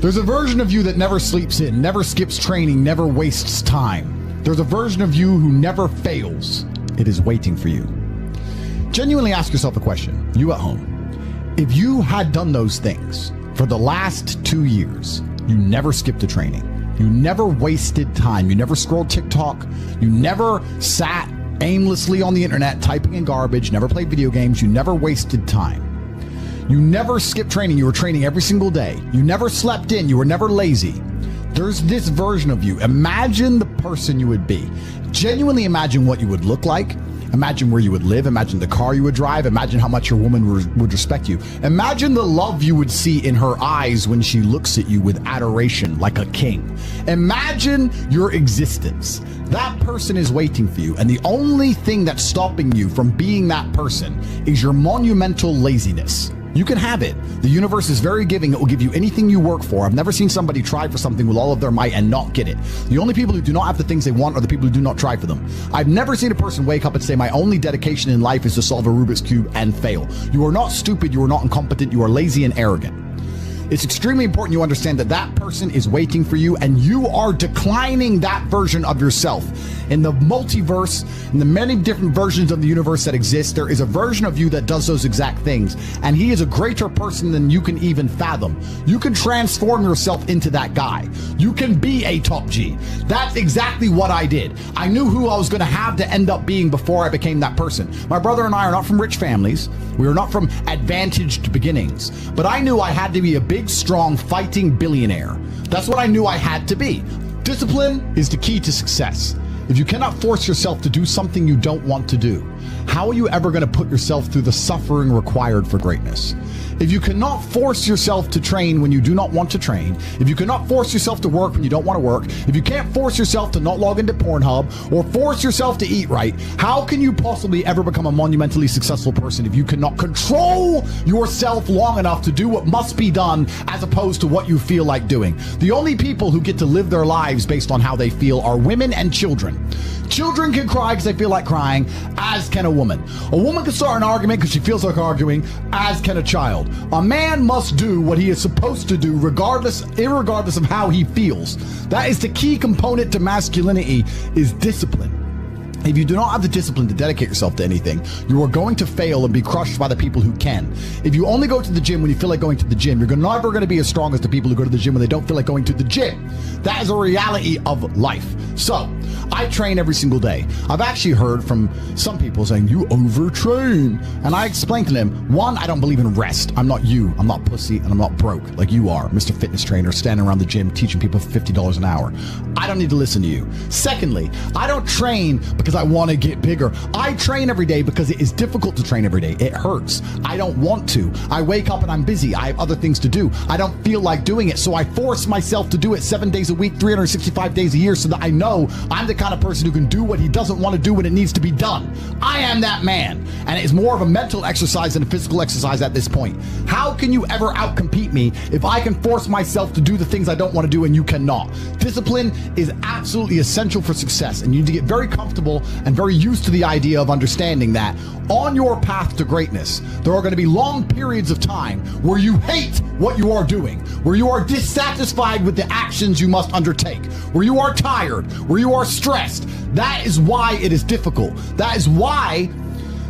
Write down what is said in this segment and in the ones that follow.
There's a version of you that never sleeps in, never skips training, never wastes time. There's a version of you who never fails. It is waiting for you. Genuinely ask yourself a question, you at home. If you had done those things for the last 2 years, you never skipped a training, you never wasted time, you never scrolled TikTok, you never sat aimlessly on the internet typing in garbage, never played video games, you never wasted time. You never skipped training, you were training every single day. You never slept in, you were never lazy. There's this version of you. Imagine the person you would be. Genuinely imagine what you would look like. Imagine where you would live. Imagine the car you would drive. Imagine how much your woman would respect you. Imagine the love you would see in her eyes when she looks at you with adoration like a king. Imagine your existence. That person is waiting for you, and the only thing that's stopping you from being that person is your monumental laziness. You can have it. The universe is very giving. It will give you anything you work for. I've never seen somebody try for something with all of their might and not get it. The only people who do not have the things they want are the people who do not try for them. I've never seen a person wake up and say, my only dedication in life is to solve a Rubik's Cube and fail. You are not stupid. You are not incompetent. You are lazy and arrogant. It's extremely important you understand that that person is waiting for you, and you are declining that version of yourself. In the multiverse, in the many different versions of the universe that exist, there is a version of you that does those exact things, and he is a greater person than you can even fathom. You can transform yourself into that guy. You can be a top G. That's exactly what I did. I knew who I was going to have to end up being before I became that person. My brother and I are not from rich families. We are not from advantaged beginnings, but I knew I had to be a big, strong, fighting billionaire. That's what I knew I had to be. Discipline is the key to success. If you cannot force yourself to do something you don't want to do, how are you ever going to put yourself through the suffering required for greatness? If you cannot force yourself to train when you do not want to train, if you cannot force yourself to work when you don't want to work, if you can't force yourself to not log into Pornhub or force yourself to eat right, how can you possibly ever become a monumentally successful person if you cannot control yourself long enough to do what must be done as opposed to what you feel like doing? The only people who get to live their lives based on how they feel are women and children. Children can cry because they feel like crying, as can a woman. A woman can start an argument because she feels like arguing, as can a child. A man must do what he is supposed to do irregardless of how he feels. That is the key component to masculinity, is discipline. If you do not have the discipline to dedicate yourself to anything, you are going to fail and be crushed by the people who can. If you only go to the gym when you feel like going to the gym, you're never going to be as strong as the people who go to the gym when they don't feel like going to the gym. That is a reality of life. So, I train every single day. I've actually heard from some people saying, you overtrain. And I explained to them, one, I don't believe in rest. I'm not you. I'm not pussy, and I'm not broke like you are, Mr. Fitness Trainer, standing around the gym teaching people for $50 an hour. I don't need to listen to you. Secondly, I don't train because I want to get bigger. I train every day because it is difficult to train every day. It hurts. I don't want to. I wake up and I'm busy. I have other things to do. I don't feel like doing it, so I force myself to do it 7 days a week, 365 days a year, so that I know I'm the kind of person who can do what he doesn't want to do when it needs to be done. I am that man, and it's more of a mental exercise than a physical exercise at this point. How can you ever outcompete me if I can force myself to do the things I don't want to do and you cannot? Discipline is absolutely essential for success, and you need to get very comfortable and very used to the idea of understanding that on your path to greatness, there are going to be long periods of time where you hate what you are doing, where you are dissatisfied with the actions you must undertake, where you are tired, where you are stressed. That is why it is difficult. That is why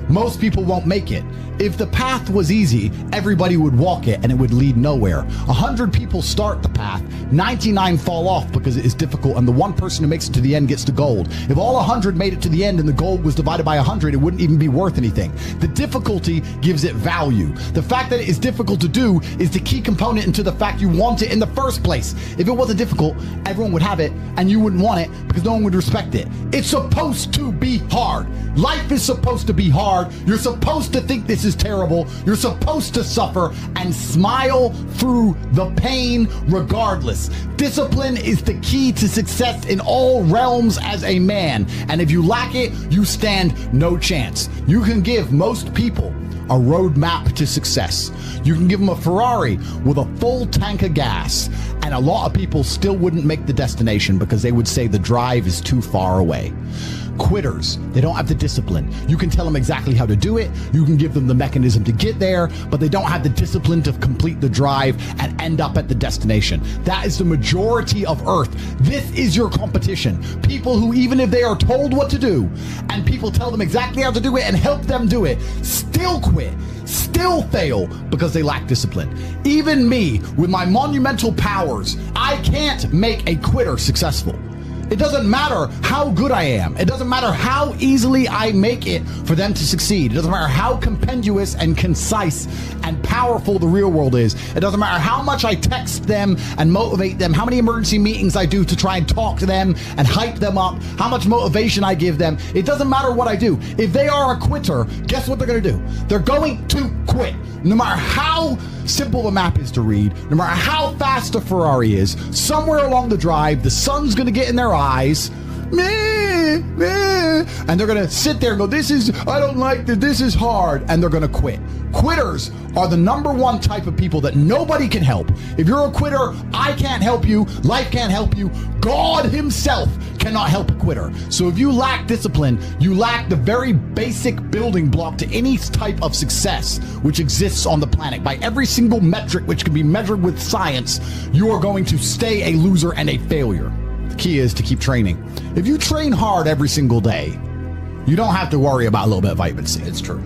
most people won't make it. If the path was easy, everybody would walk it and it would lead nowhere. 100 people start the path, 99 fall off because it is difficult, and the one person who makes it to the end gets the gold. If all 100 made it to the end and the gold was divided by 100, it wouldn't even be worth anything. The difficulty gives it value. The fact that it is difficult to do is the key component into the fact you want it in the first place. If it wasn't difficult, everyone would have it and you wouldn't want it because no one would respect it. It's supposed to be hard. Life is supposed to be hard. You're supposed to think this is terrible. You're supposed to suffer and smile through the pain regardless. Discipline is the key to success in all realms as a man. And if you lack it, you stand no chance. You can give most people a roadmap to success. You can give them a Ferrari with a full tank of gas, and a lot of people still wouldn't make the destination because they would say the drive is too far away. quitters. They don't have the discipline. You can tell them exactly how to do it. You can give them the mechanism to get there, but they don't have the discipline to complete the drive and end up at the destination. That is the majority of Earth. This is your competition. People who, even if they are told what to do and people tell them exactly how to do it and help them do it, still quit, still fail because they lack discipline. Even me, with my monumental powers, I can't make a quitter successful. It doesn't matter how good I am. It doesn't matter how easily I make it for them to succeed. It doesn't matter how compendious and concise and powerful the real world is. It doesn't matter how much I text them and motivate them, how many emergency meetings I do to try and talk to them and hype them up, how much motivation I give them. It doesn't matter what I do. If they are a quitter, guess what they're going to do? They're going to quit. No matter how simple the map is to read, no matter how fast a Ferrari is, somewhere along the drive, the sun's going to get in their eyes, meh, meh, and they're going to sit there and go, I don't like this is hard, and they're going to quit. Quitters are the number one type of people that nobody can help. If you're a quitter, I can't help you, life can't help you, God himself cannot help a quitter. So if you lack discipline, you lack the very basic building block to any type of success which exists on the planet. By every single metric which can be measured with science, you are going to stay a loser and a failure. The key is to keep training. If you train hard every single day, you don't have to worry about a little bit of vitamin C. It's true.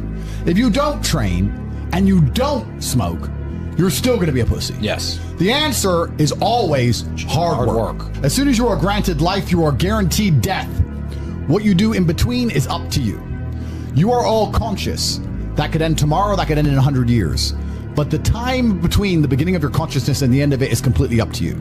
If you don't train and you don't smoke, you're still going to be a pussy. Yes. The answer is always hard work. As soon as you are granted life, you are guaranteed death. What you do in between is up to you. You are all conscious. That could end tomorrow, that could end in 100 years. But the time between the beginning of your consciousness and the end of it is completely up to you.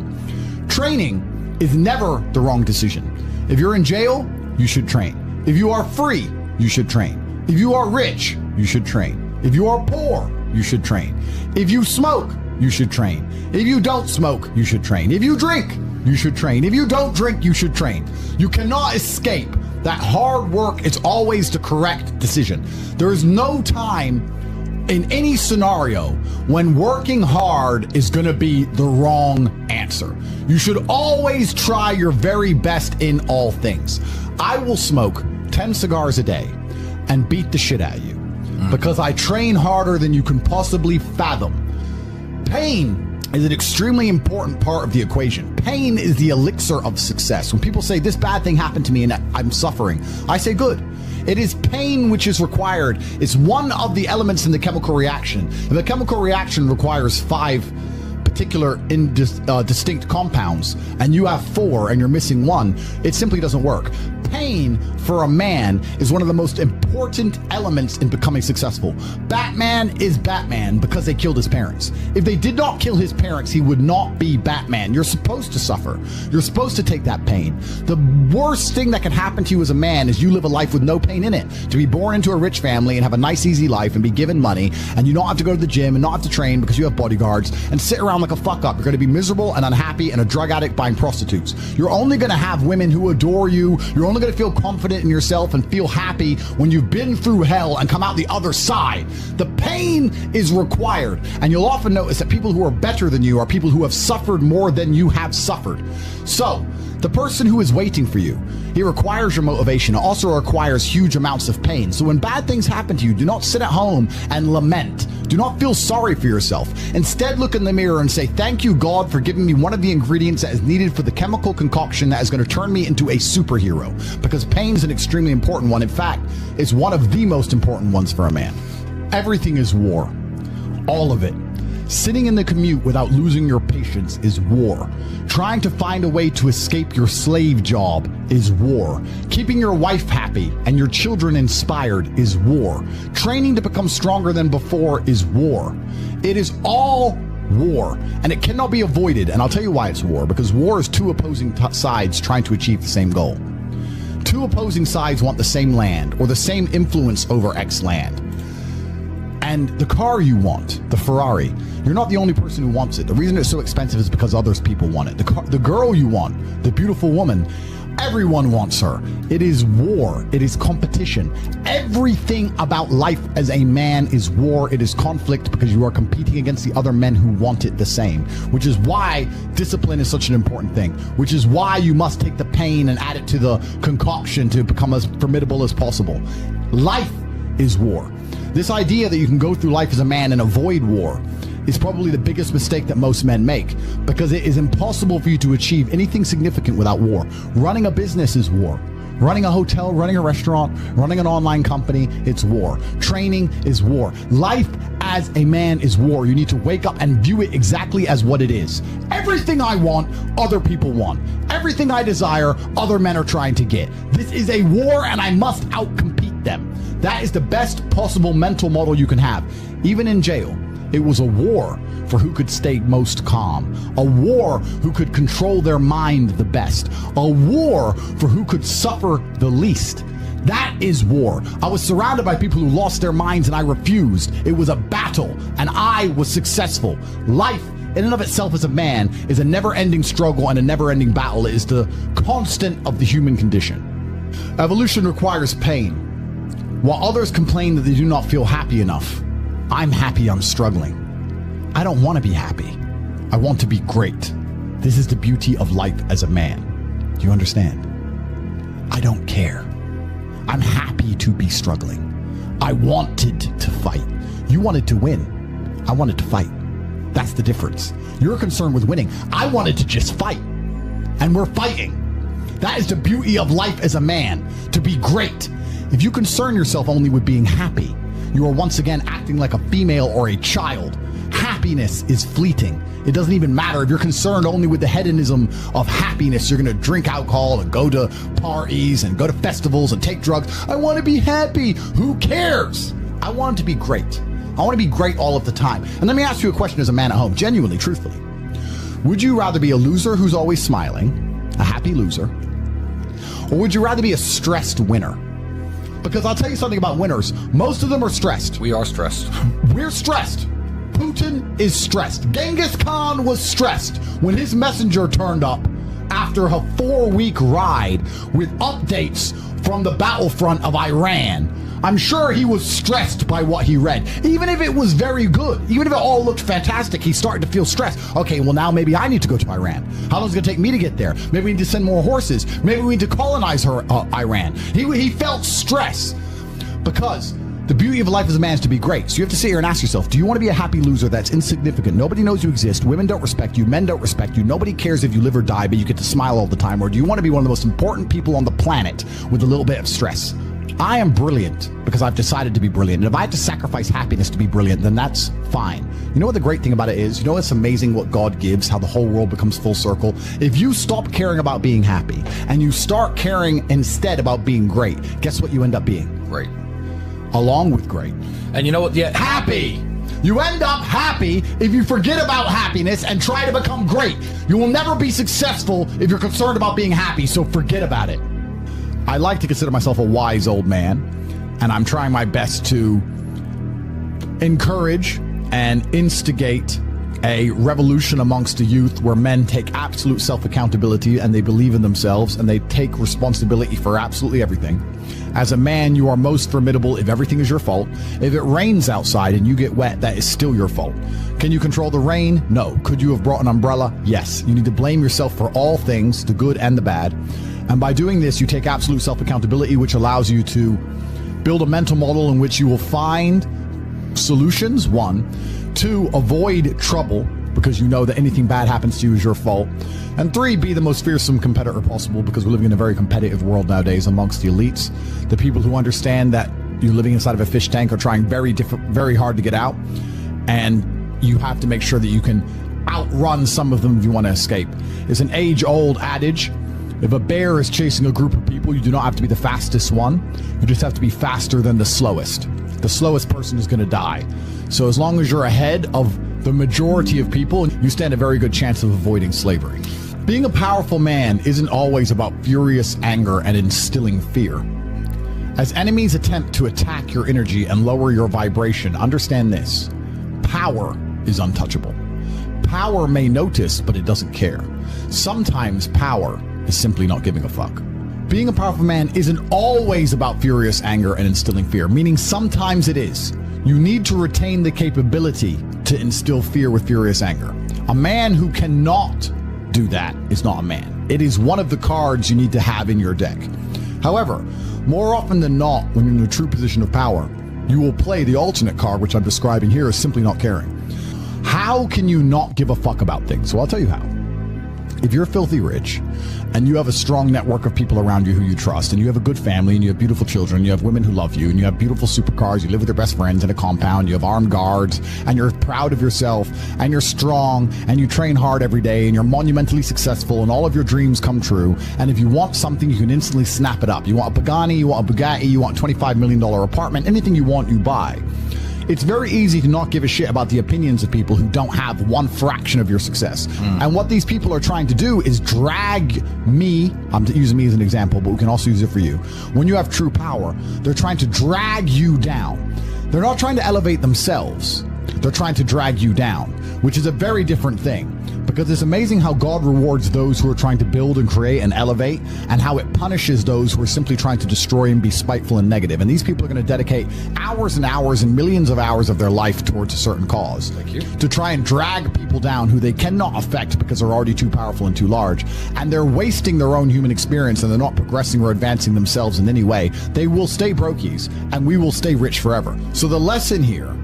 Training is never the wrong decision. If you're in jail, you should train. If you are free, you should train. If you are rich, you should train. If you are poor, you should train. If you smoke, you should train. If you don't smoke, you should train. If you drink, you should train. If you don't drink, you should train. You cannot escape that hard work is always the correct decision. There is no time in any scenario when working hard is going to be the wrong answer. You should always try your very best in all things. I will smoke 10 cigars a day and beat the shit out of you because I train harder than you can possibly fathom. Pain is an extremely important part of the equation. Pain is the elixir of success. When people say this bad thing happened to me and I'm suffering, I say good. It is pain which is required. It's one of the elements in the chemical reaction. If a chemical reaction requires 5 particular distinct compounds and you have 4 and you're missing 1, it simply doesn't work. Pain for a man is one of the most important elements in becoming successful. Batman is Batman because they killed his parents. If they did not kill his parents, he would not be Batman. You're supposed to suffer. You're supposed to take that pain. The worst thing that can happen to you as a man is you live a life with no pain in it. To be born into a rich family and have a nice easy life and be given money and you don't have to go to the gym and not have to train because you have bodyguards and sit around like a fuck up. You're going to be miserable and unhappy and a drug addict buying prostitutes. You're only going to have women who adore you. You're only going to feel confident in yourself and feel happy when you've been through hell and come out the other side. The pain is required, and you'll often notice that people who are better than you are people who have suffered more than you have suffered. So the person who is waiting for you, he requires your motivation. It also requires huge amounts of pain. So when bad things happen to you, do not sit at home and lament. Do not feel sorry for yourself. Instead, look in the mirror and say, thank you, God, for giving me one of the ingredients that is needed for the chemical concoction that is going to turn me into a superhero. Because pain is an extremely important one. In fact, it's one of the most important ones for a man. Everything is war. All of it. Sitting in the commute without losing your patience is war. Trying to find a way to escape your slave job is war. Keeping your wife happy and your children inspired is war. Training to become stronger than before is war. It is all war, and it cannot be avoided. And I'll tell you why it's war. Because war is 2 opposing sides trying to achieve the same goal. 2 opposing sides want the same land or the same influence over X land. And the car you want, the Ferrari, you're not the only person who wants it. The reason it's so expensive is because other people want it. The girl you want, the beautiful woman, Everyone wants her. It is war. It is competition. Everything about life as a man is war. It is conflict because you are competing against the other men who want it the same, which is why discipline is such an important thing, which is why you must take the pain and add it to the concoction to become as formidable as possible. Life is war. This idea that you can go through life as a man and avoid war is probably the biggest mistake that most men make, because it is impossible for you to achieve anything significant without war. Running a business is war. Running a hotel, running a restaurant, running an online company, it's war. Training is war. Life as a man is war. You need to wake up and view it exactly as what it is. Everything I want, other people want. Everything I desire, other men are trying to get. This is a war and I must outcompete them. That is the best possible mental model you can have. Even in jail, it was a war for who could stay most calm, a war who could control their mind the best, a war for who could suffer the least. That is war. I was surrounded by people who lost their minds and I refused. It was a battle and I was successful. Life in and of itself as a man is a never-ending struggle and a never-ending battle. It is the constant of the human condition. Evolution requires pain. While others complain that they do not feel happy enough, I'm happy I'm struggling. I don't want to be happy. I want to be great. This is the beauty of life as a man. Do you understand? I don't care. I'm happy to be struggling. I wanted to fight. You wanted to win. I wanted to fight. That's the difference. You're concerned with winning. I wanted to just fight. And we're fighting. That is the beauty of life as a man, to be great. If you concern yourself only with being happy, you are once again acting like a female or a child. Happiness is fleeting. It doesn't even matter if you're concerned only with the hedonism of happiness. You're going to drink alcohol and go to parties and go to festivals and take drugs. I want to be happy. Who cares? I want to be great. I want to be great all of the time. And let me ask you a question as a man at home, genuinely, truthfully. Would you rather be a loser who's always smiling, a happy loser, or would you rather be a stressed winner? Because I'll tell you something about winners. Most of them are stressed. We are stressed. We're stressed. Putin is stressed. Genghis Khan was stressed when his messenger turned up after a 4-week ride with updates from the battlefront of Iran. I'm sure he was stressed by what he read. Even if it was very good, even if it all looked fantastic, he started to feel stressed. Okay, well now maybe I need to go to Iran. How long is it going to take me to get there? Maybe we need to send more horses. Maybe we need to colonize Iran. He felt stress because the beauty of life as a man is to be great. So you have to sit here and ask yourself, do you want to be a happy loser that's insignificant? Nobody knows you exist. Women don't respect you. Men don't respect you. Nobody cares if you live or die, but you get to smile all the time. Or do you want to be one of the most important people on the planet with a little bit of stress? I am brilliant because I've decided to be brilliant. And if I had to sacrifice happiness to be brilliant, then that's fine. You know what the great thing about it is? You know it's amazing what God gives, how the whole world becomes full circle? If you stop caring about being happy and you start caring instead about being great, guess what you end up being? Great. Along with great. And you know what? Yeah. Happy. You end up happy if you forget about happiness and try to become great. You will never be successful if you're concerned about being happy, so forget about it. I like to consider myself a wise old man, and I'm trying my best to encourage and instigate a revolution amongst the youth where men take absolute self-accountability and they believe in themselves and they take responsibility for absolutely everything. As a man, you are most formidable if everything is your fault. If it rains outside and you get wet, that is still your fault. Can you control the rain? No. Could you have brought an umbrella? Yes. You need to blame yourself for all things, the good and the bad. And by doing this, you take absolute self-accountability, which allows you to build a mental model in which you will find solutions, 1. 2, avoid trouble, because you know that anything bad happens to you is your fault. And 3, be the most fearsome competitor possible, because we're living in a very competitive world nowadays amongst the elites. The people who understand that you're living inside of a fish tank are trying very hard to get out. And you have to make sure that you can outrun some of them if you want to escape. It's an age-old adage. If a bear is chasing a group of people, you do not have to be the fastest one. You just have to be faster than the slowest. The slowest person is going to die. So as long as you're ahead of the majority of people, you stand a very good chance of avoiding slavery. Being a powerful man isn't always about furious anger and instilling fear. As enemies attempt to attack your energy and lower your vibration, understand this: power is untouchable. Power may notice, but it doesn't care. Sometimes power is simply not giving a fuck. being a powerful man isn't always about furious anger and instilling fear, meaning sometimes it is. You need to retain the capability to instill fear with furious anger. A man who cannot do that is not a man. It is one of the cards you need to have in your deck. However, more often than not, when you're in a true position of power, you will play the alternate card, which I'm describing here, as simply not caring. How can you not give a fuck about things? So I'll tell you how. If you're filthy rich and you have a strong network of people around you who you trust, and you have a good family, and you have beautiful children, you have women who love you, and you have beautiful supercars, you live with your best friends in a compound, you have armed guards, and you're proud of yourself, and you're strong, and you train hard every day, and you're monumentally successful, and all of your dreams come true, and if you want something, you can instantly snap it up. You want a Pagani, you want a Bugatti, you want a $25 million apartment, anything you want, you buy. It's very easy to not give a shit about the opinions of people who don't have one fraction of your success. And what these people are trying to do is drag me, I'm using me as an example, but we can also use it for you. When you have true power, they're trying to drag you down. They're not trying to elevate themselves. They're trying to drag you down, which is a very different thing. Because it's amazing how God rewards those who are trying to build and create and elevate, and how it punishes those who are simply trying to destroy and be spiteful and negative. And these people are going to dedicate hours and hours and millions of hours of their life towards a certain cause. Thank you. To try and drag people down who they cannot affect because they're already too powerful and too large. And they're wasting their own human experience, and they're not progressing or advancing themselves in any way. They will stay brokies, and we will stay rich forever. So the lesson here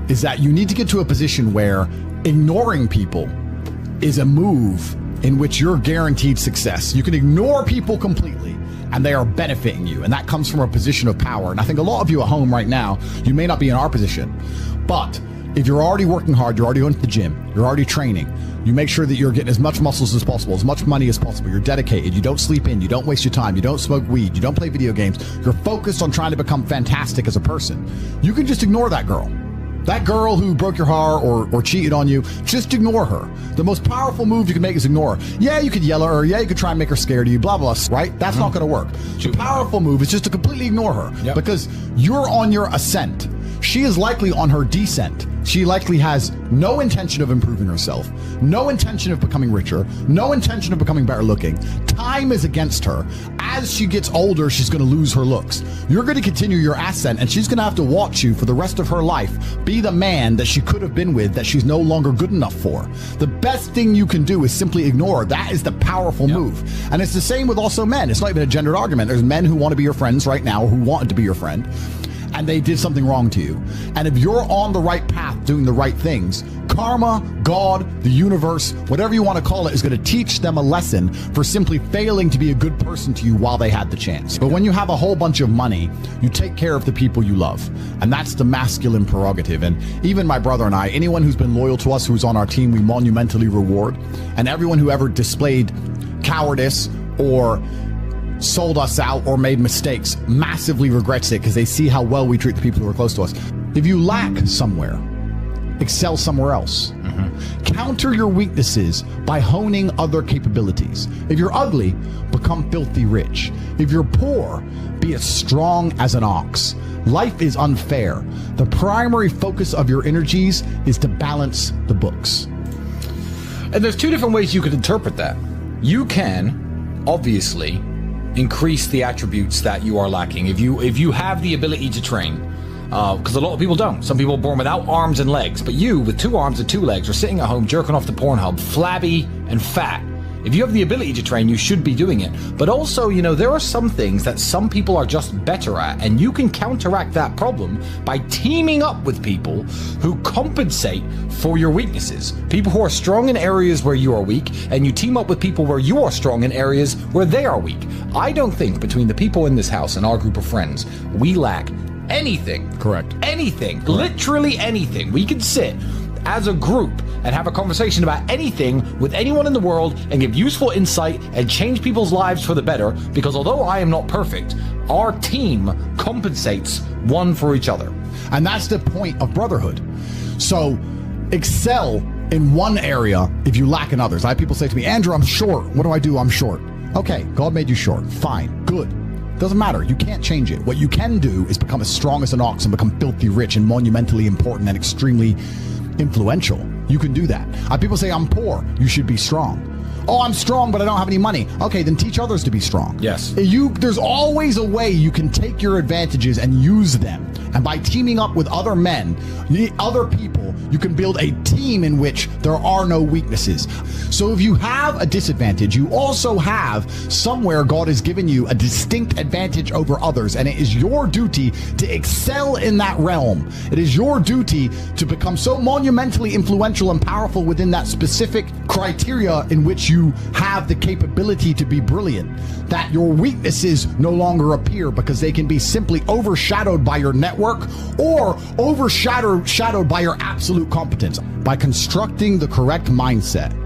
is that you need to get to a position where ignoring people is a move in which you're guaranteed success. You can ignore people completely and they are benefiting you. And that comes from a position of power. And I think a lot of you at home right now, you may not be in our position, but if you're already working hard, you're already going to the gym, you're already training, you make sure that you're getting as much muscles as possible, as much money as possible, you're dedicated, you don't sleep in, you don't waste your time, you don't smoke weed, you don't play video games, you're focused on trying to become fantastic as a person. You can just ignore that girl. That girl who broke your heart or cheated on you, just ignore her. The most powerful move you can make is ignore her. Yeah, you could yell at her. Yeah, you could try and make her scared of you, blah, blah, right? That's not going to work. The powerful move is just to completely ignore her because you're on your ascent. She is likely on her descent. She likely has no intention of improving herself, no intention of becoming richer, no intention of becoming better looking. Time is against her. As she gets older, she's going to lose her looks. You're going to continue your ascent, and she's going to have to watch you for the rest of her life be the man that she could have been with that she's no longer good enough for. The best thing you can do is simply ignore her. That is the powerful move. And it's the same with also men. It's not even a gendered argument. There's men who want to be your friends right now, who wanted to be your friend, and they did something wrong to you. And if you're on the right path doing the right things, karma, God, the universe, whatever you want to call it, is going to teach them a lesson for simply failing to be a good person to you while they had the chance. But when you have a whole bunch of money, you take care of the people you love. And that's the masculine prerogative. And even my brother and I, anyone who's been loyal to us, who's on our team, we monumentally reward. And everyone who ever displayed cowardice or sold us out or made mistakes massively regrets it because they see how well we treat the people who are close to us. If you lack somewhere, excel somewhere else. Counter your weaknesses by honing other capabilities. If you're ugly, become filthy rich. If you're poor, be as strong as an ox. Life is unfair. The primary focus of your energies is to balance the books. And there's two different ways you could interpret that. You can, obviously, increase the attributes that you are lacking. If you have the ability to train, because a lot of people don't. Some people are born without arms and legs, but you, with 2 arms and 2 legs, are sitting at home jerking off the Pornhub, flabby and fat. If you have the ability to train, you should be doing it. But also, you know, there are some things that some people are just better at, and you can counteract that problem by teaming up with people who compensate for your weaknesses. People who are strong in areas where you are weak, and you team up with people where you are strong in areas where they are weak. I don't think between the people in this house and our group of friends, we lack anything. Correct. Anything. Correct. Literally anything. We can sit as a group and have a conversation about anything with anyone in the world and give useful insight and change people's lives for the better, because although I am not perfect, our team compensates one for each other. And that's the point of brotherhood. So excel in one area if you lack in others. I have people say to me, Andrew, I'm short. What do? I'm short. Okay, God made you short. Fine, good. Doesn't matter. You can't change it. What you can do is become as strong as an ox and become filthy rich and monumentally important and extremely influential. You can do that. People say, I'm poor. You should be strong. Oh, I'm strong, but I don't have any money. Okay, then teach others to be strong. Yes. There's always a way you can take your advantages and use them. And by teaming up with other men, other people, you can build a team in which there are no weaknesses. So if you have a disadvantage, you also have somewhere God has given you a distinct advantage over others. And it is your duty to excel in that realm. It is your duty to become so monumentally influential and powerful within that specific criteria in which you have the capability to be brilliant, that your weaknesses no longer appear because they can be simply overshadowed by your network or overshadowed by your absolute competence. By constructing the correct mindset,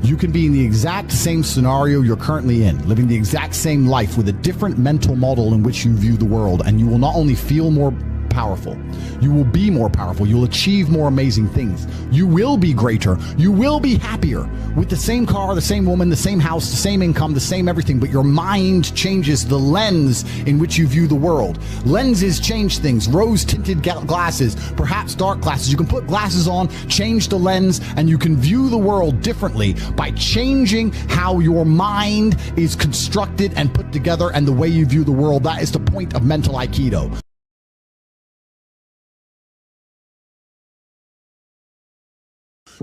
you can be in the exact same scenario you're currently in, living the exact same life with a different mental model in which you view the world, and you will not only feel more powerful, you will be more powerful, you'll achieve more amazing things, you will be greater, you will be happier with the same car, the same woman, the same house, the same income, the same everything, but your mind changes the lens in which you view the world. Lenses change things. Rose-tinted glasses, perhaps dark glasses. You can put glasses on, change the lens, and you can view the world differently by changing how your mind is constructed and put together and the way you view the world. That is the point of mental Aikido.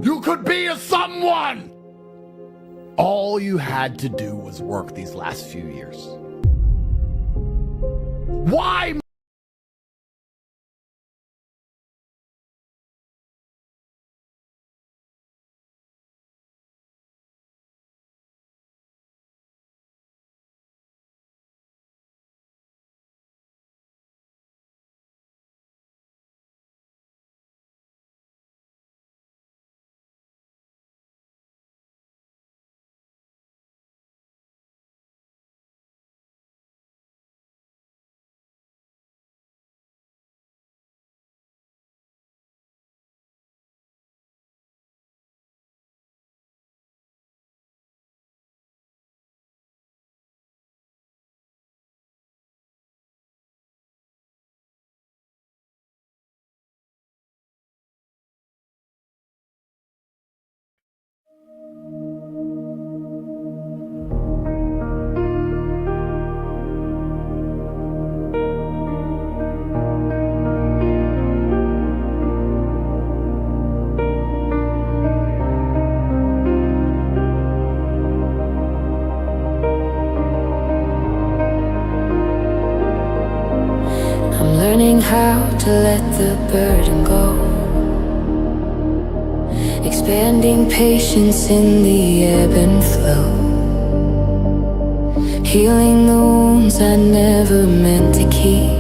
You could be a someone! All you had to do was work these last few years. Why? Learning how to let the burden go, expanding patience in the ebb and flow, healing the wounds I never meant to keep,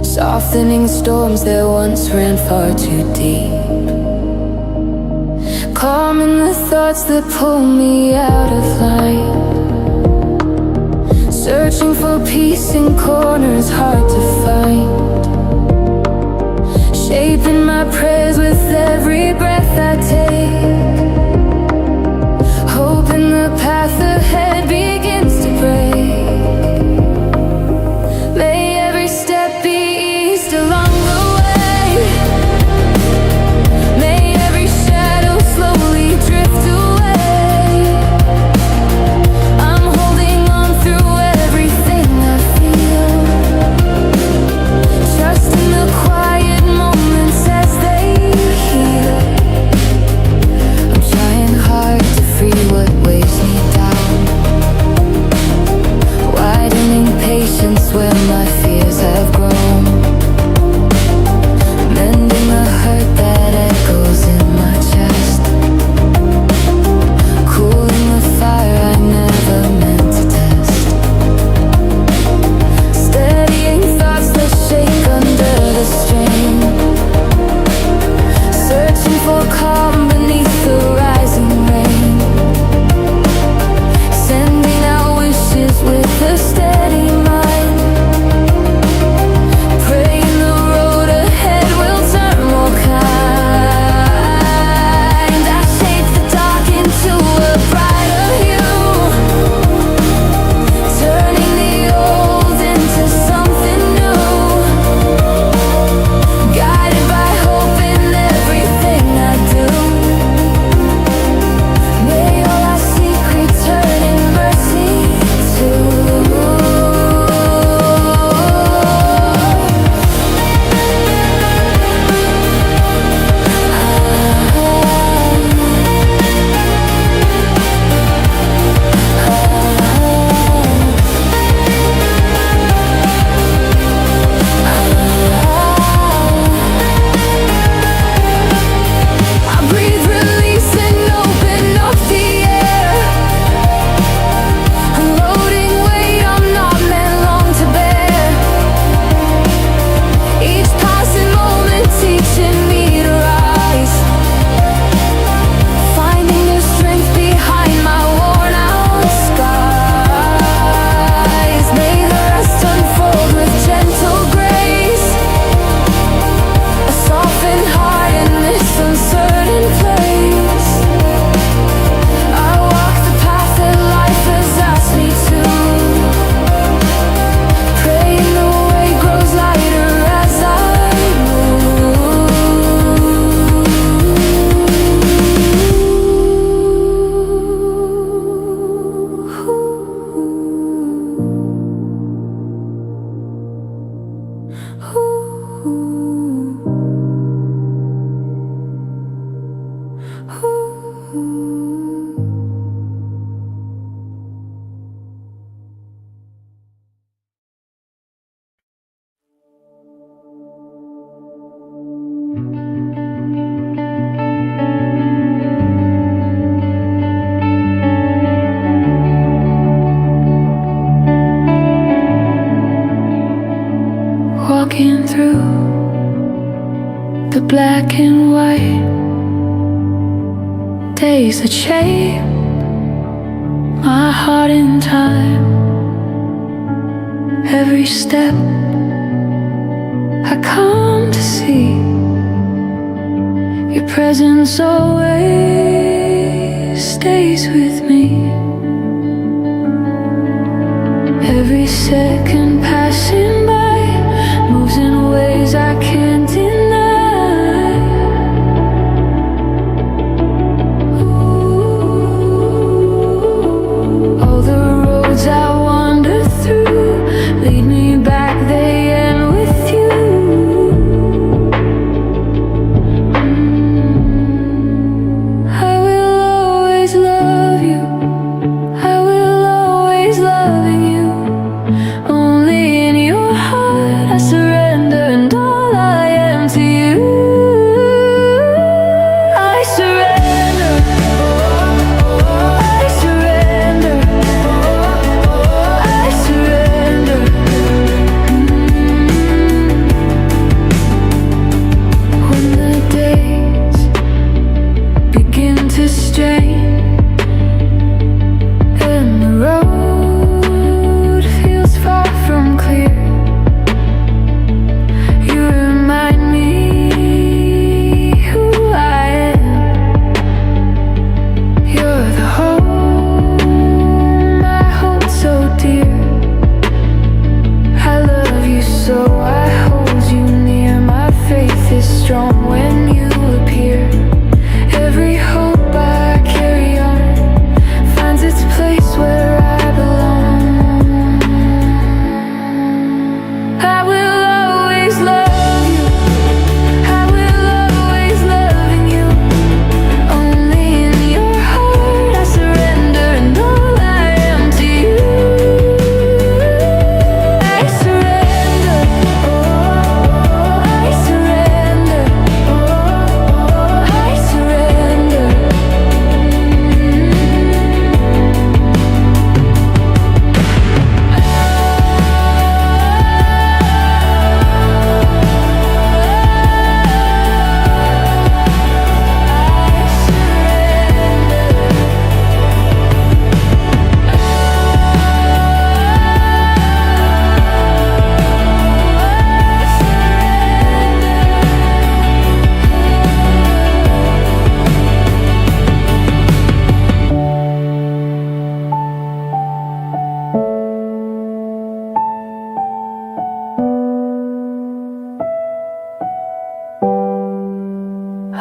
softening storms that once ran far too deep, calming the thoughts that pull me out of line, searching for peace in corners hard to find, shaping my prayers with every breath I take, hoping the path ahead begins to break. May every step be eased along the way, may every shadow slowly drift away. I'm holding on through everything I feel, trusting the quiet moments as they heal. black and white, days that shape my heart in time. Every step I come to see, your presence always stays with me. Every second passing by moves in ways I can't deny. Ooh, all the roads I wander through lead me back, they end with you. I will always love you, I will always loving you. Only in your heart I surrender, and all I am to you. I surrender, I surrender, I surrender. When the days begin to strain and the road feels far from clear, you remind me who I am. You're the home I hold so dear. I love you so, I hold you near. My faith is strong when you appear. Every hope I carry on finds its place where I belong. I will always love you, I will always loving you. Only in your heart I surrender, and all I am to you. I surrender, I surrender, I surrender.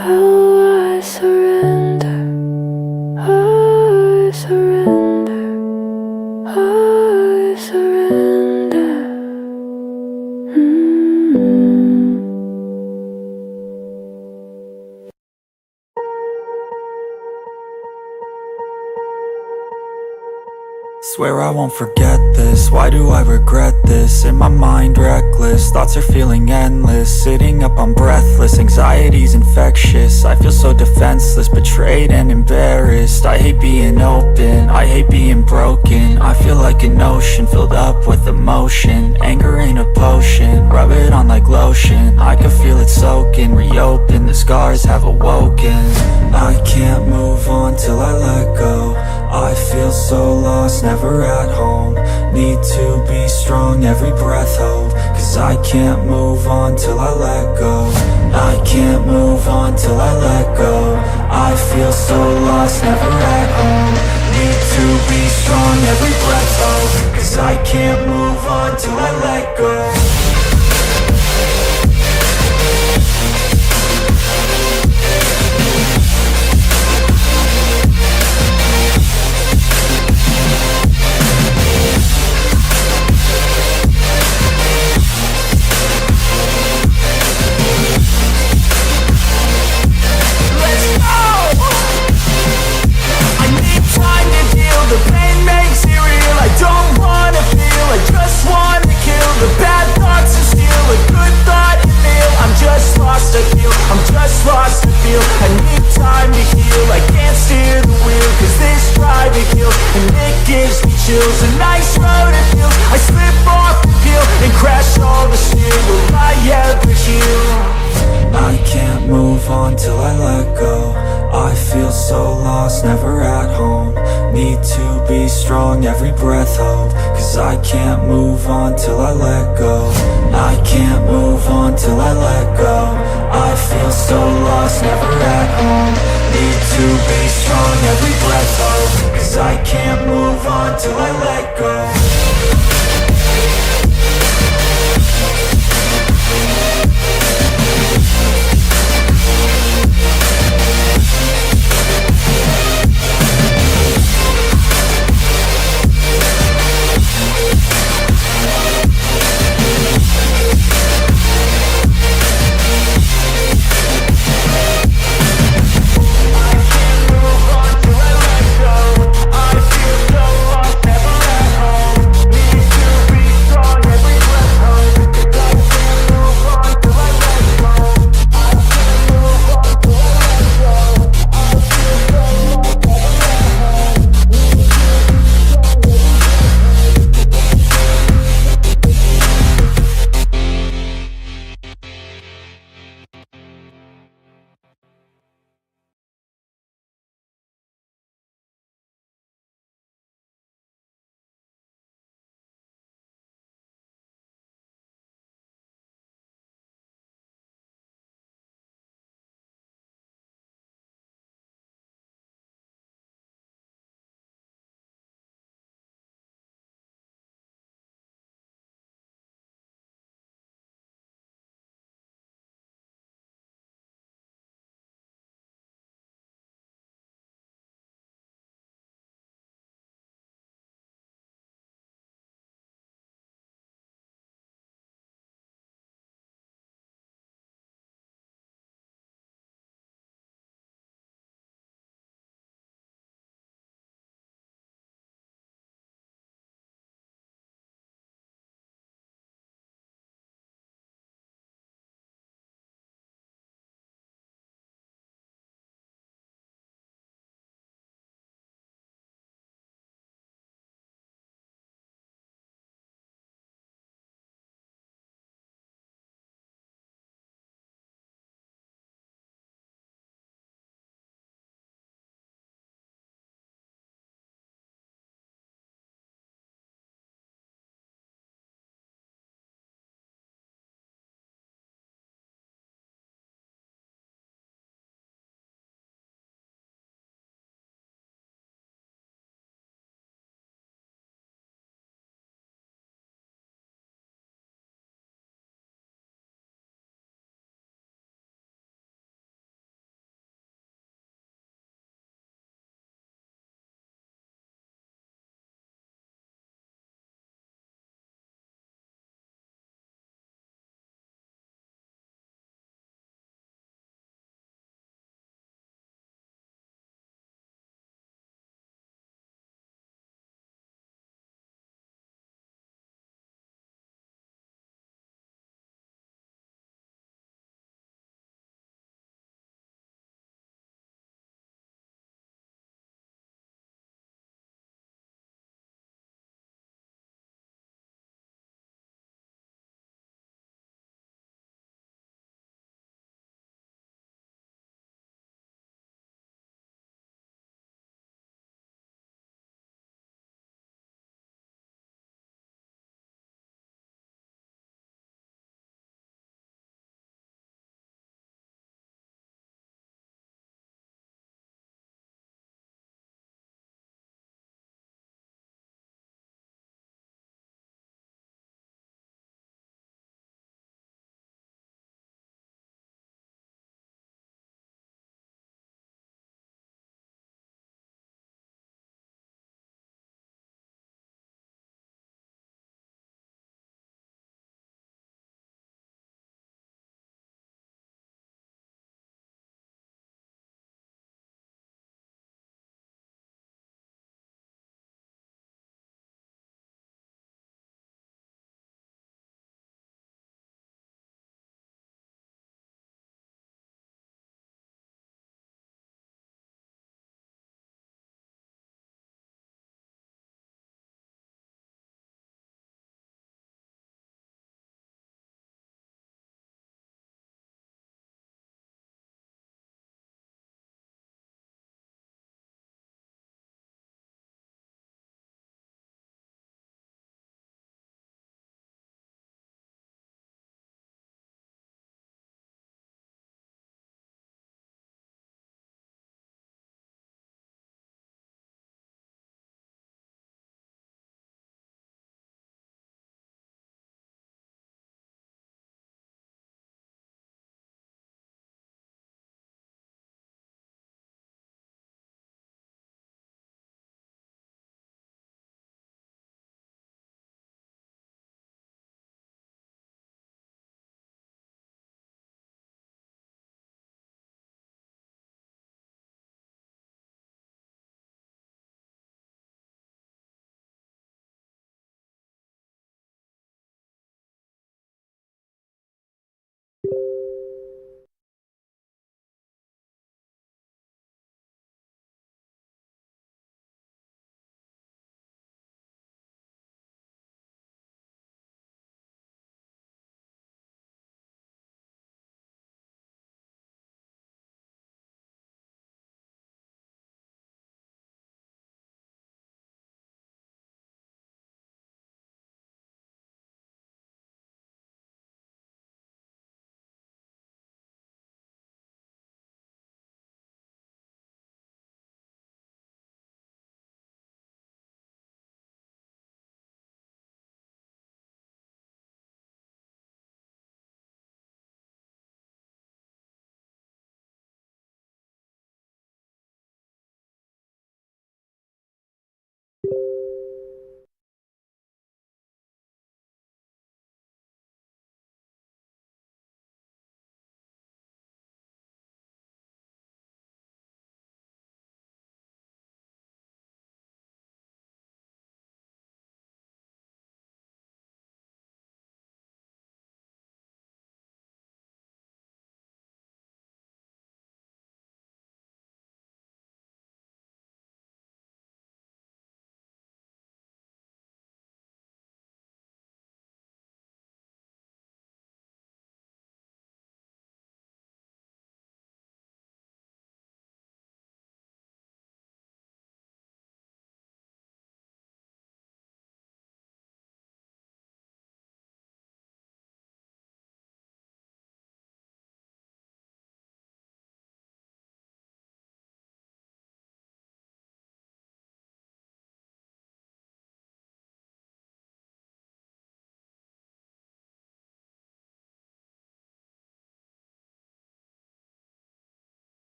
Oh, I surrender, I surrender, I surrender. Swear I won't forget this, why do I regret this? In my mind reckless, thoughts are feeling endless. Sitting up, I'm breathless, anxiety's infectious. I feel so defenseless, betrayed and embarrassed. I hate being open, I hate being broken. I feel like an ocean filled up with emotion. Anger ain't a potion, rub it on like lotion. I can feel it soaking, reopen, the scars have awoken. I can't move on till I let go. I feel so lost, never at home. Need to be strong, every breath hope. Cause I can't move on till I let go. I can't move on till I let go. I feel so lost, never at home. Need to be strong, every breath hope. Cause I can't move on till I let go. The pain makes it real. I don't wanna feel, I just wanna kill the bad Need to be strong, every breath hold, 'cause I can't move on till I let go. I can't move on till I let go. I feel so lost, never at home. Need to be strong, every breath hold, 'cause I can't move on till I let go.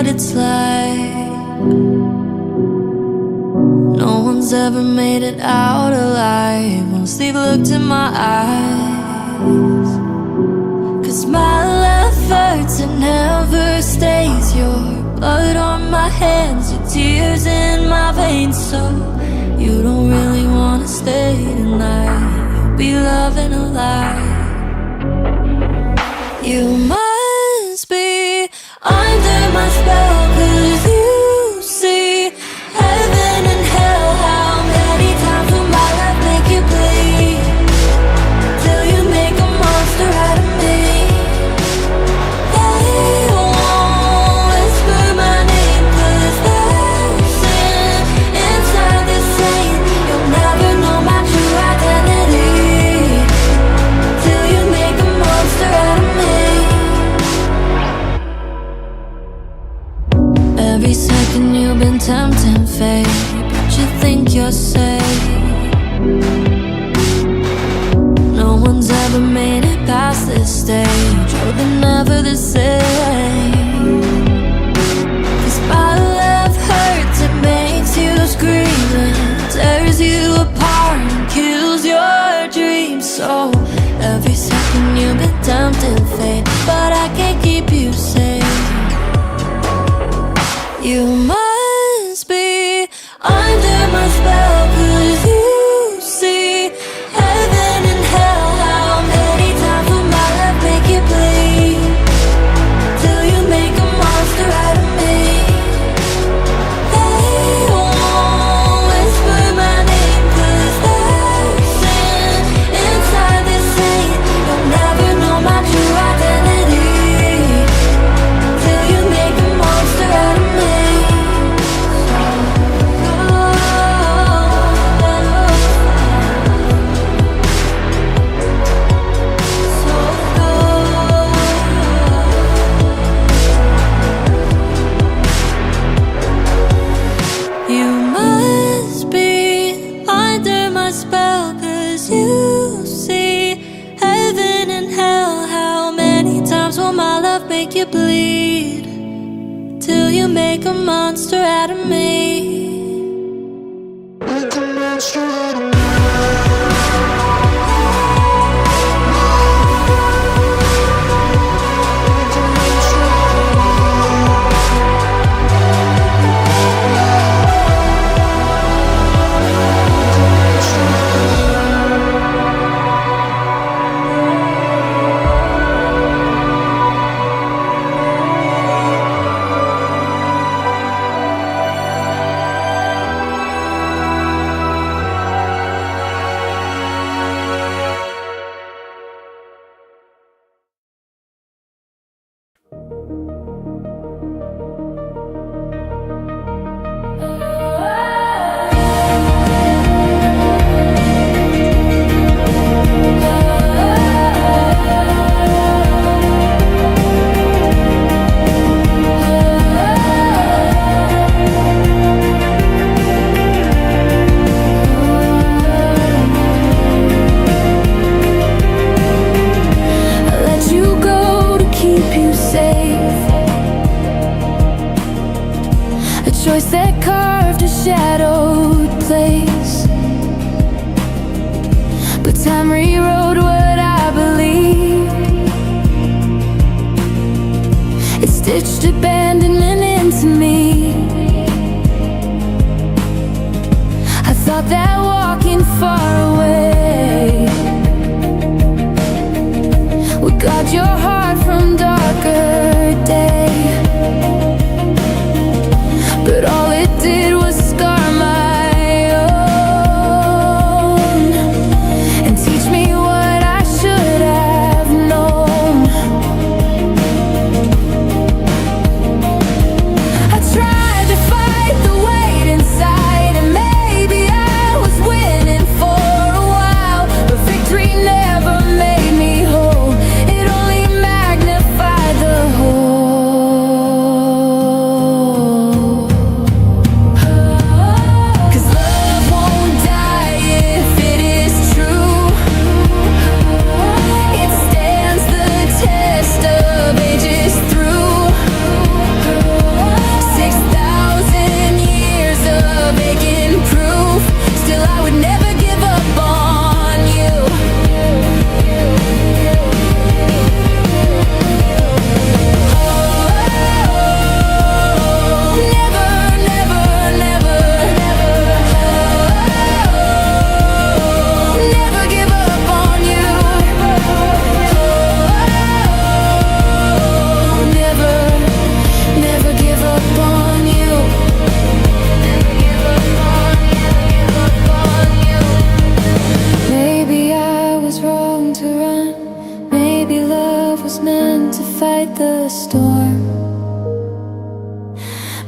what it's like. No one's ever made it out alive once they've looked in my eyes. 'Cause my love hurts and never stays. Your blood on my hands, your tears in my veins. So you don't really wanna stay tonight. You'll be loving a lie. You must be under my spell, 'cause you see heaven and hell. How many times will my love make you bleed? Till you make a monster out of me. They won't whisper my name, 'cause there's sin inside this pain. You'll never know my true identity till you make a monster out of me. Every second you've been tempting fate, but you think you're safe. No one's ever made it past this stage, or they're never the same. 'Cause my love hurts, it makes you scream, and tears you apart and kills your dreams. So every second you've been tempting fate, but I can't keep you safe. You must be under my spell, 'cause you see heaven and hell. How many times will my love make you bleed? Till you make a monster out of me. They won't whisper my name, 'cause there's sin inside this pain. You'll never know my true identity till you make a monster out of me. You must be under my spell, 'cause you see heaven and hell. How many times will my love make you bleed? Till you make a monster out of me. Choice that carved a shadowed place, but time rewrote what I believe. It stitched abandonment into me. I thought that walking far away would guard your heart from darker day. But all it did was scar my own and teach me what I should have known. I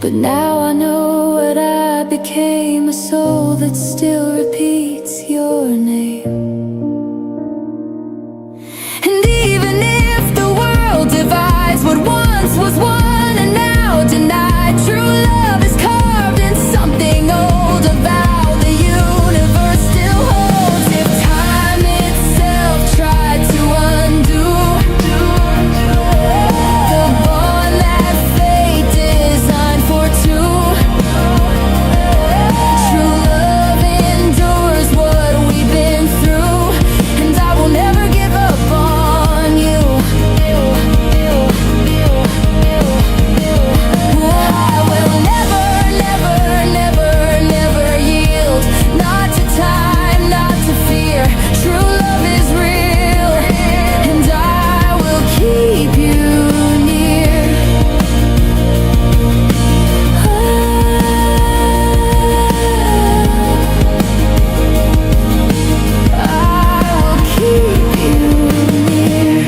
But now I know what I became, a soul that still repeats your name. And even if the world divides what once was one and now denied, true love is carved in something old, a vow the universe still holds. If time itself tried to undo the bond that fate designed for two, true love endures what we've been through, and I will never give up on you. I will never, never, never, never yield, not to time, not to fear. True love is real, and I will keep you near. I will keep you near.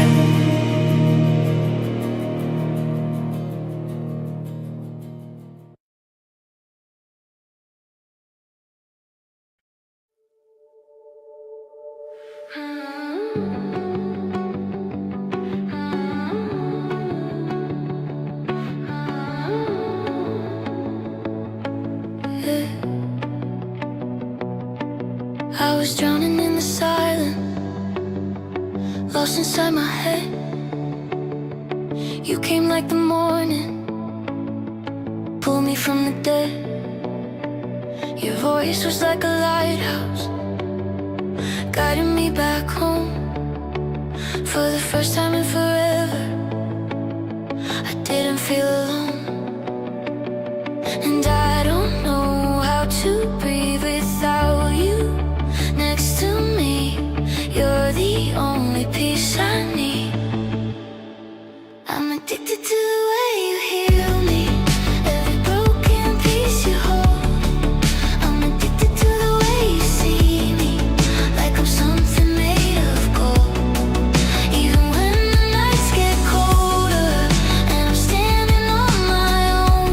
I was drowning in the silence, lost inside my head. You came like the morning, pulled me from the dead. Your voice was like a lighthouse, guiding me back home. For the first time in forever, I didn't feel alone. And I don't know how to breathe without you next to me. You're the only peace I need. I'm addicted to the way you heal me, every broken piece you hold. I'm addicted to the way you see me, like I'm something made of gold. Even when the nights get colder and I'm standing on my own,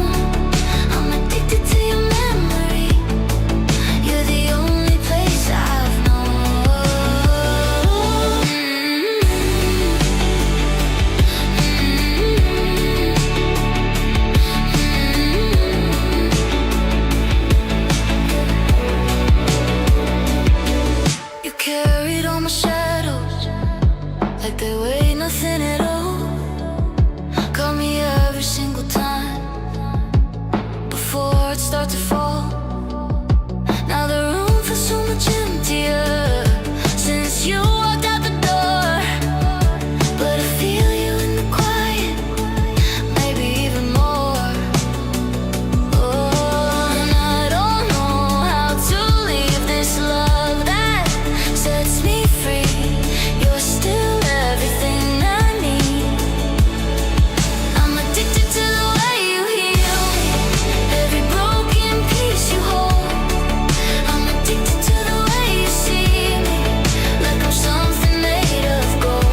I'm addicted to your memory. You're the only place I've known. You carried all my shadows like they weigh nothing at all. Call me every single time before it starts to fall. Now the room feels so much emptier since you walked out the door. But I feel you in the quiet, maybe even more. Oh, and I don't know how to leave this love that sets me free. You're still everything I need. I'm addicted to the way you heal me, every broken piece you hold. I'm addicted to the way you see me, like I'm something made of gold.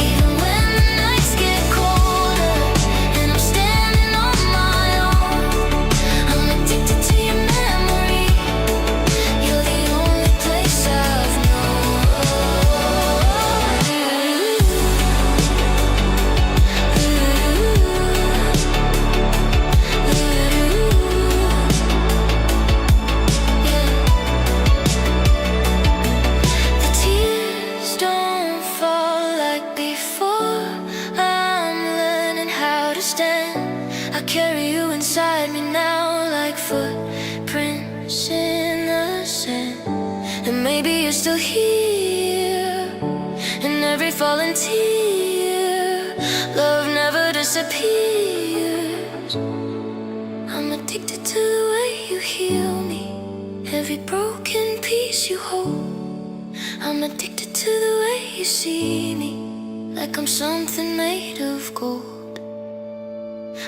Even when the nights get colder and I'm standing on my own, I'm addicted to your memory. You're the only place I've known. The tears don't fall like before. I'm learning how to stand. I carry you inside me now like footprints in the sand. And maybe you're still here in every fallen tear. Love never disappears. I'm addicted to the way you heal me, every broken piece you hold. I'm addicted to the way you see me, like I'm something made of gold.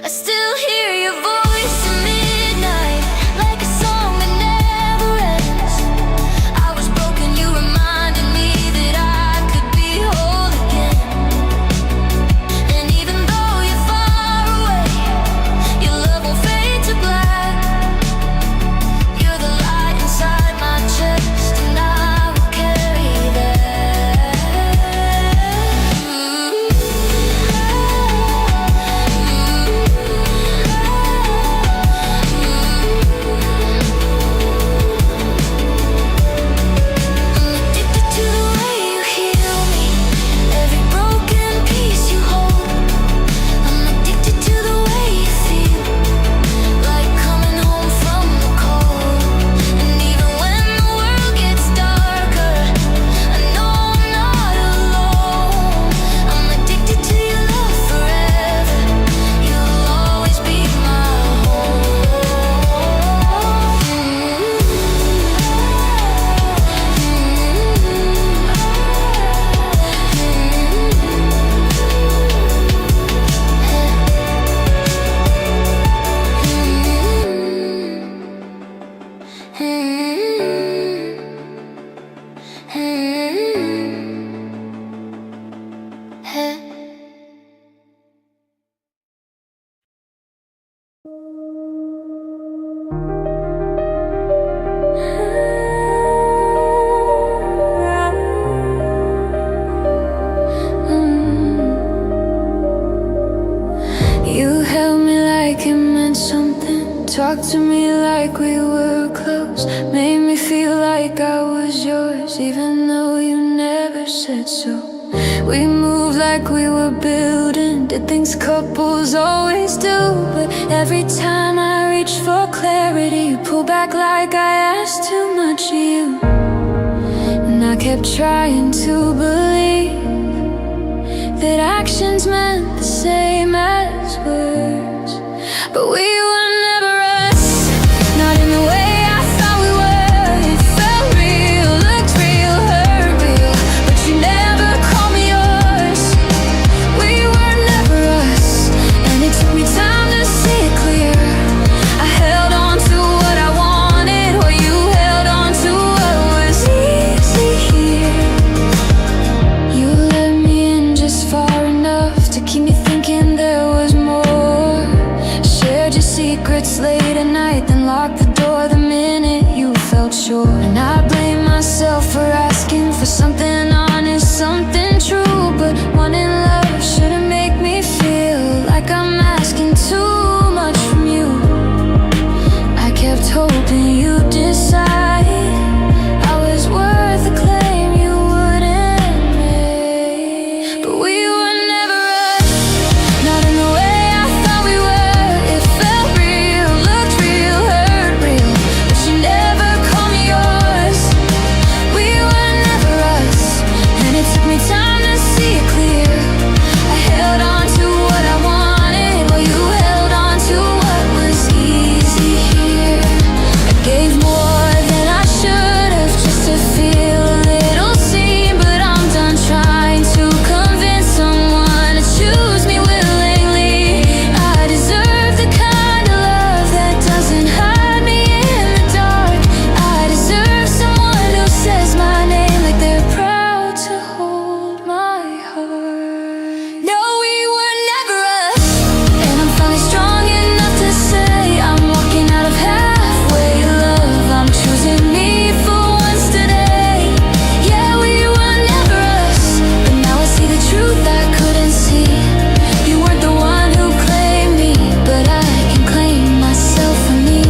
I still hear your voice in midnight, like a song that never ends. I was broken, you reminded me that I could be whole again. And even though you're far away, your love won't talk to me like we were close, made me feel like I was yours, even though you never said so. We moved like we were building, did things couples always do. But every time I reach for clarity, you pull back like I asked too much of you. And I kept trying to believe that actions meant the same as words. But we were never us, not in the way I thought we were. It felt real, looked real, hurt real, but you never called me yours. We were never us, and it took me time to see it clear. I held on to what I wanted, while you held on to what was easy here. You let me in just far enough to keep me thinking there was more. Shared your secrets late at night, then locked the door the minute you felt sure. And I blame myself for asking for something honest, something true. But wanting love shouldn't make me feel like I'm asking too much from you. I kept hoping you'd decide I was worth the claim you wouldn't make. But we were never us, not in the way I thought we were. It felt real, looked real, hurt real, but you never called me yours. We were never us, and it took me time to see it clear. I held on to what I wanted, while you held on to what was easy here. I gave more than I should have just to feel a little seen. But I'm done trying to convince someone to choose me willingly. I deserve the kind of love that doesn't hide me in the dark. I deserve someone who says my name like they're proud to hold my heart. No, we were never us, and I'm finally strong enough to say I'm walking out of halfway love. I'm choosing me for once today. Yeah, we were never us, but now I see the truth I couldn't see. You weren't the one who claimed me, but I can claim myself for me.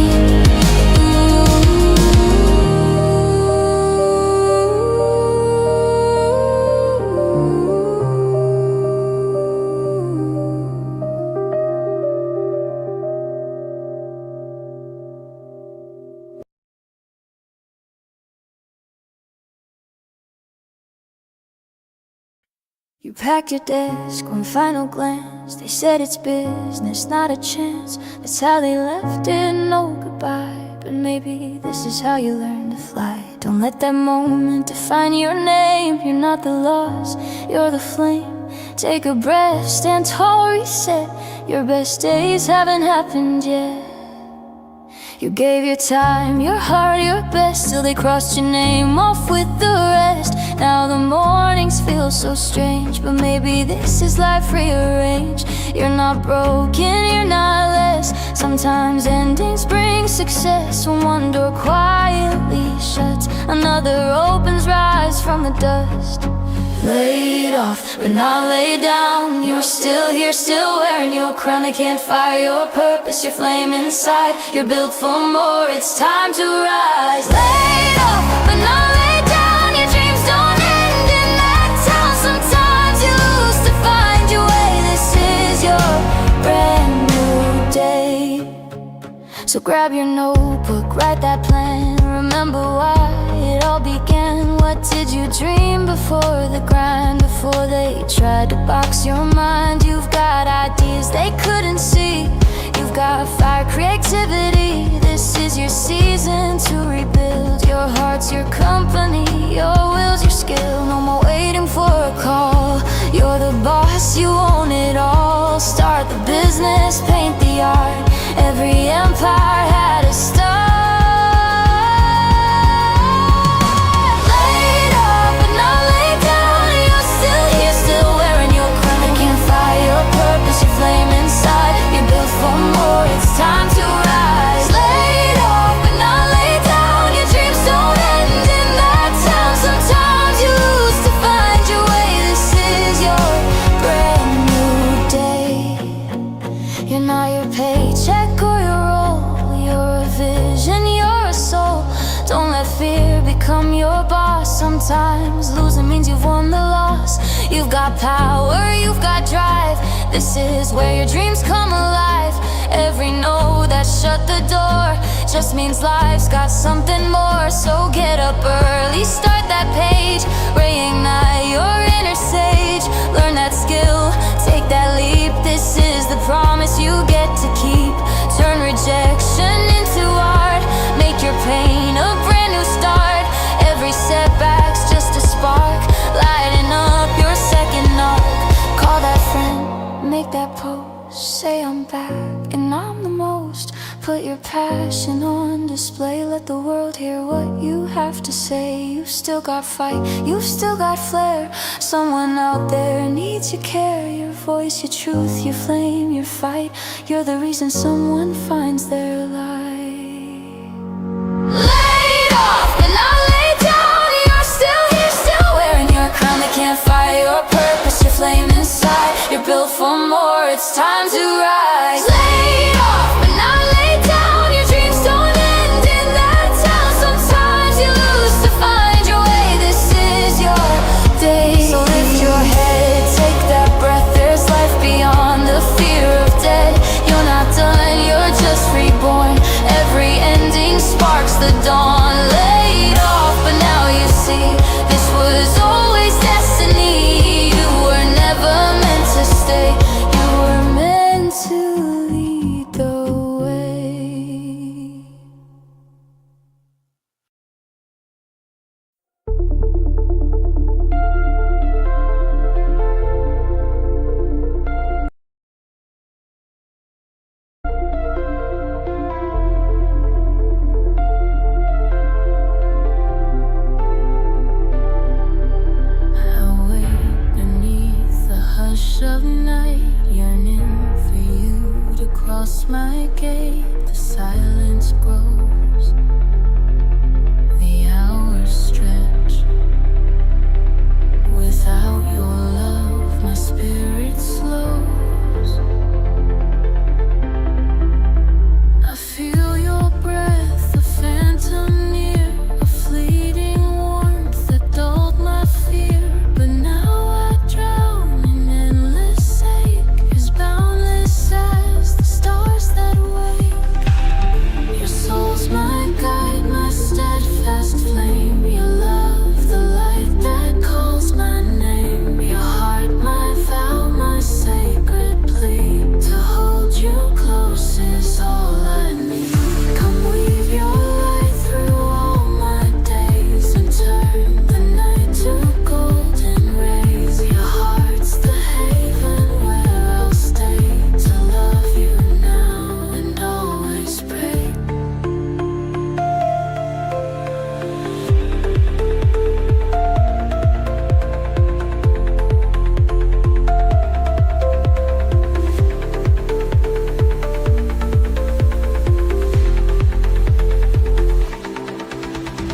You packed your desk, one final glance. They said it's business, not a chance. That's how they left it, no goodbye. But maybe this is how you learn to fly. Don't let that moment define your name. You're not the loss, you're the flame. Take a breath, stand tall, reset. Your best days haven't happened yet. You gave your time, your heart, your best, till they crossed your name off with the rest. Now the mornings feel so strange, but maybe this is life rearranged. You're not broken, you're not less. Sometimes endings bring success. When one door quietly shuts, another opens, rise from the dust. Laid off, but not laid down. You're still here, still wearing your crown. I can't fire your purpose, your flame inside. You're built for more, it's time to rise. Laid off, but not laid down. Your dreams don't end in that town. Sometimes you lose to find your way. This is your brand new day. So grab your notebook, write that plan. Remember why it all began. What did you dream before the grind? Before they tried to box your mind. You've got ideas they couldn't see. You've got fire, creativity. This is your season to rebuild. Your heart's your company, your will's your skill. No more waiting for a call. You're the boss, you own it all. Start the business, paint the art. Every empire had a start. Flame inside, you're built for more, it's time to rise. Laid off, but not laid down. Your dreams don't end in that town. Sometimes you lose to find your way. This is your brand new day. You're not your paycheck or your role. You're a vision, you're a soul. Don't let fear become your boss. Sometimes losing means you've won the loss. You've got power, you've got drive. This is where your dreams come alive. Every no that shut the door just means life's got something more. So get up early, start that page, reignite your inner sage. Learn that skill, take that leap. This is the promise you get to keep. Turn rejection into art, make your pain a brand new start. Every setback's just a spark, lighting up your second arc. Call that friend, make that post, say I'm back and I'm the most. Put your passion on display, let the world hear what you have to say. You've still got fight, you've still got flair. Someone out there needs your care. Your voice, your truth, your flame, your fight. You're the reason someone finds their light. Laid off, but not laid down. You're still here, still wearing your crown. They can't fight your purpose, your flame inside. You're built for more, it's time to rise. Laid off, but not laid down. Your dreams don't end in that town. Sometimes you lose to find your way. This is your day. So lift your head, take that breath. There's life beyond the fear of dead. You're not done, you're just reborn. Every ending sparks the dawn. Laid off, but now you see this was always destiny. You were never meant to stay. You were meant to lead the way. I wait beneath the hush of night, yearning for you to cross my gate. The silence grows, the hours stretch. Without your love, my spirit slows. I feel your breath, a phantom near, a fleeting warmth that dulled my fear. But now I drown in endless ache, as boundless as the stars that wake. Your soul's my guide, my steadfast flame. Your love, the light that calls my name. Your heart, my vow, my sacred plea. To hold you close is all I need. Come weave your light through all my days and turn the night to golden rays. Your heart's the haven where I'll stay, to love you now and always pray.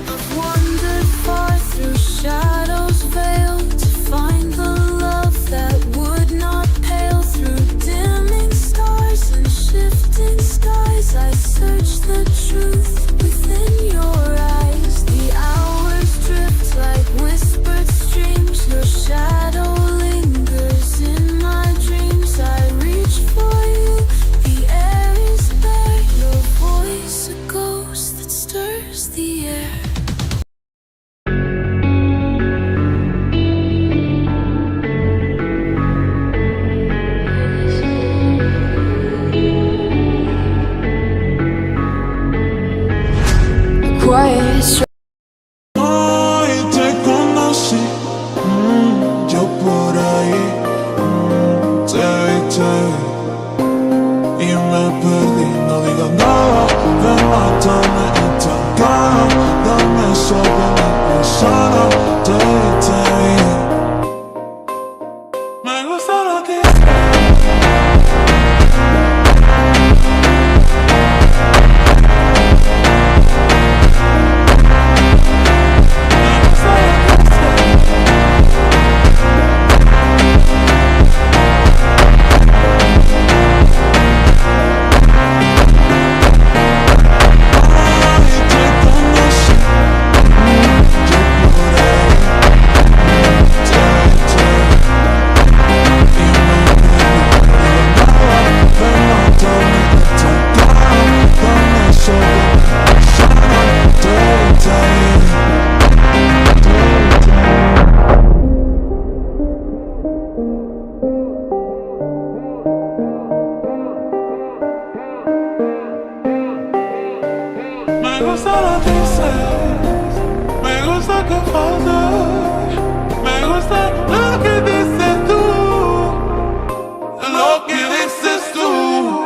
I've wandered far through shadows veiled to find the love that would not pale. Through dimming stars and shifting skies, I search the truth within your eyes. The hours drift like whispered streams. Your shadow lingers in my dreams. I reach for you, the air is bare. Your voice, a ghost that stirs the air. Quiet Hoy te conocí, yo por ahí te vi y me perdí. No digas nada, ven, mátame esta cara. Dame sobre mi persona, te vi. Me gusta lo que Me gusta lo que dices, me gusta que faltes, me gusta lo que dices tú, lo que dices tú.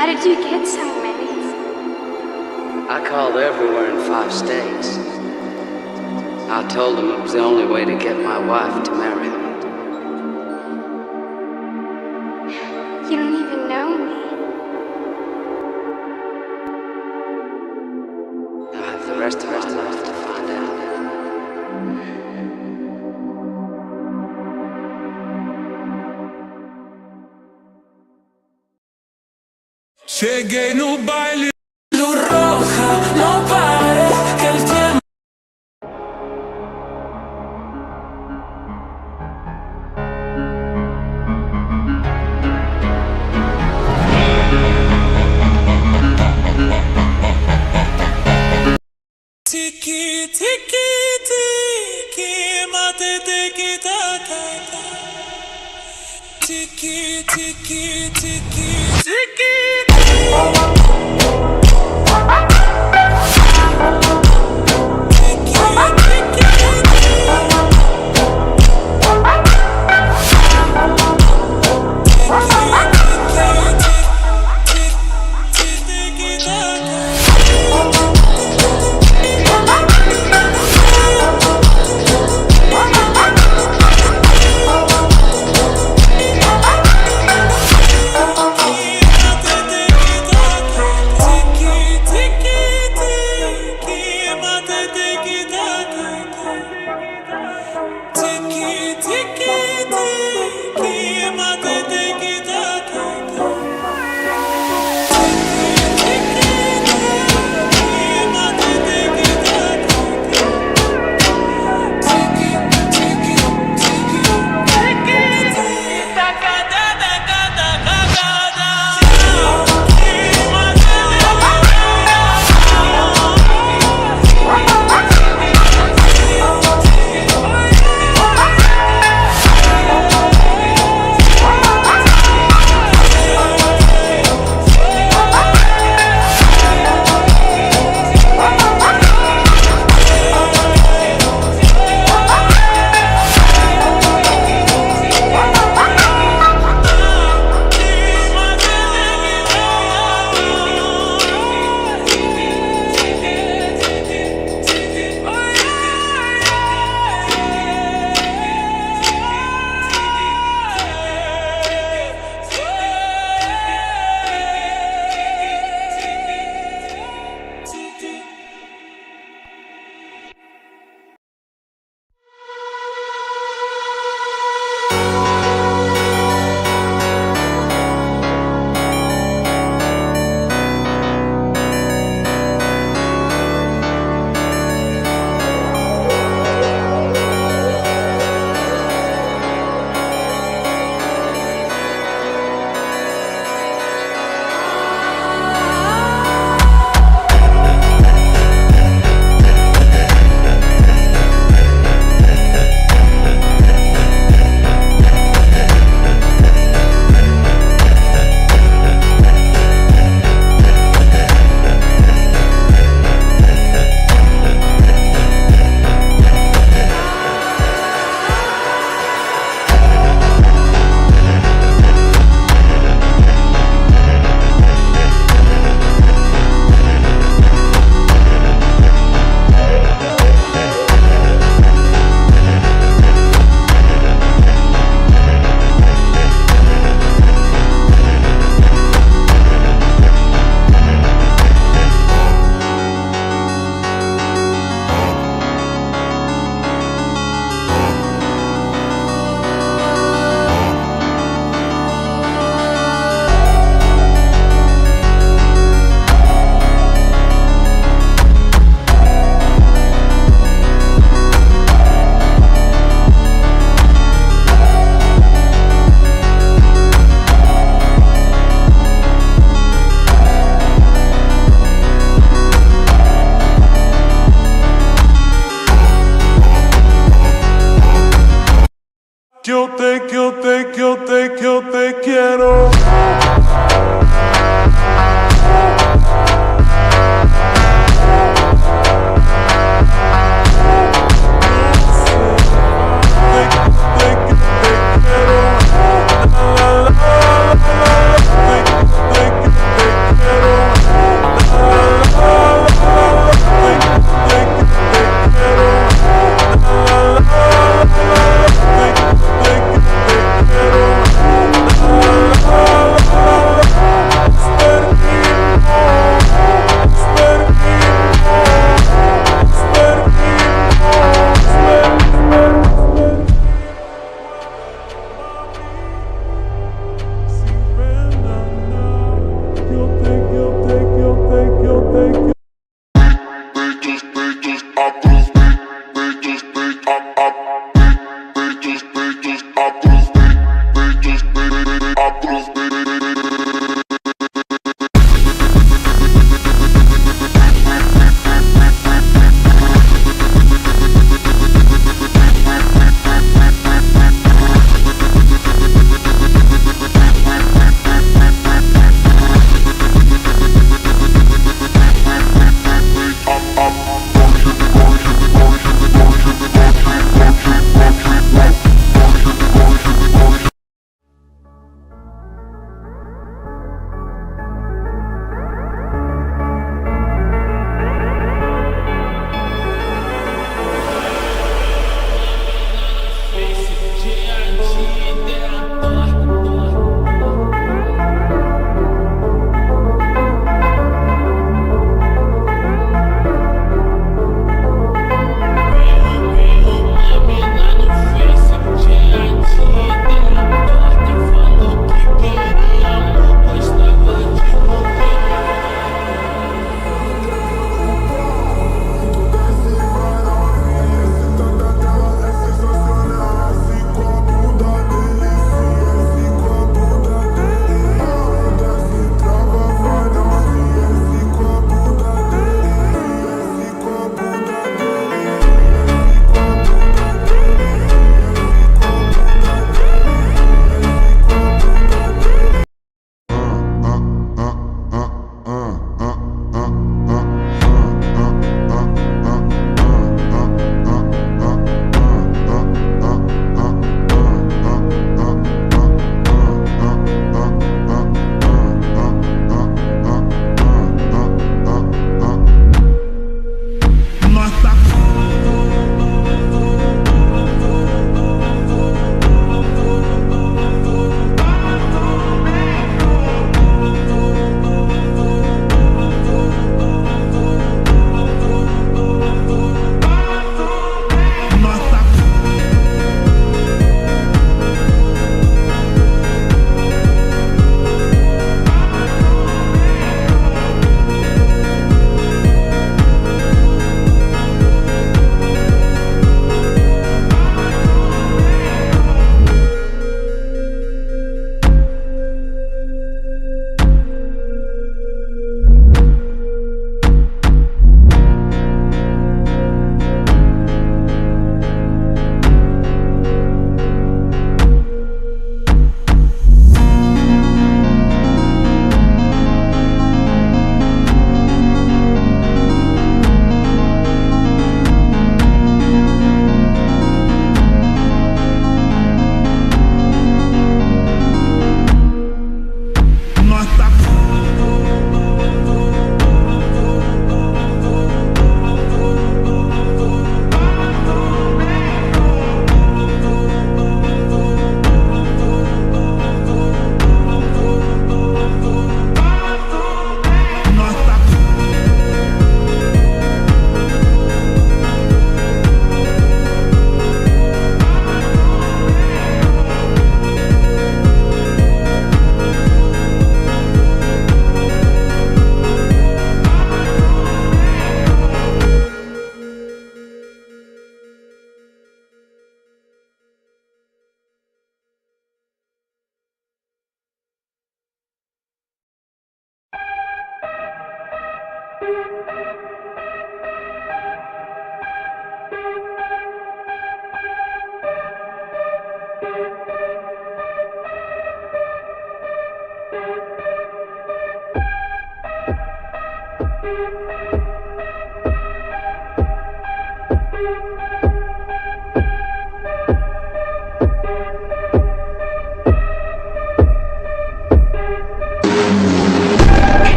How did you get so many? I called everywhere in 5 states. I told them it was the only way to get my wife to marry me. You don't even know me. I have the rest of my life to find out. Cheguei no baile do roja, não pare que el tiempo. Tiki tiki tiki, mate tiki taka. Tiki tiki tiki tiki. quiero.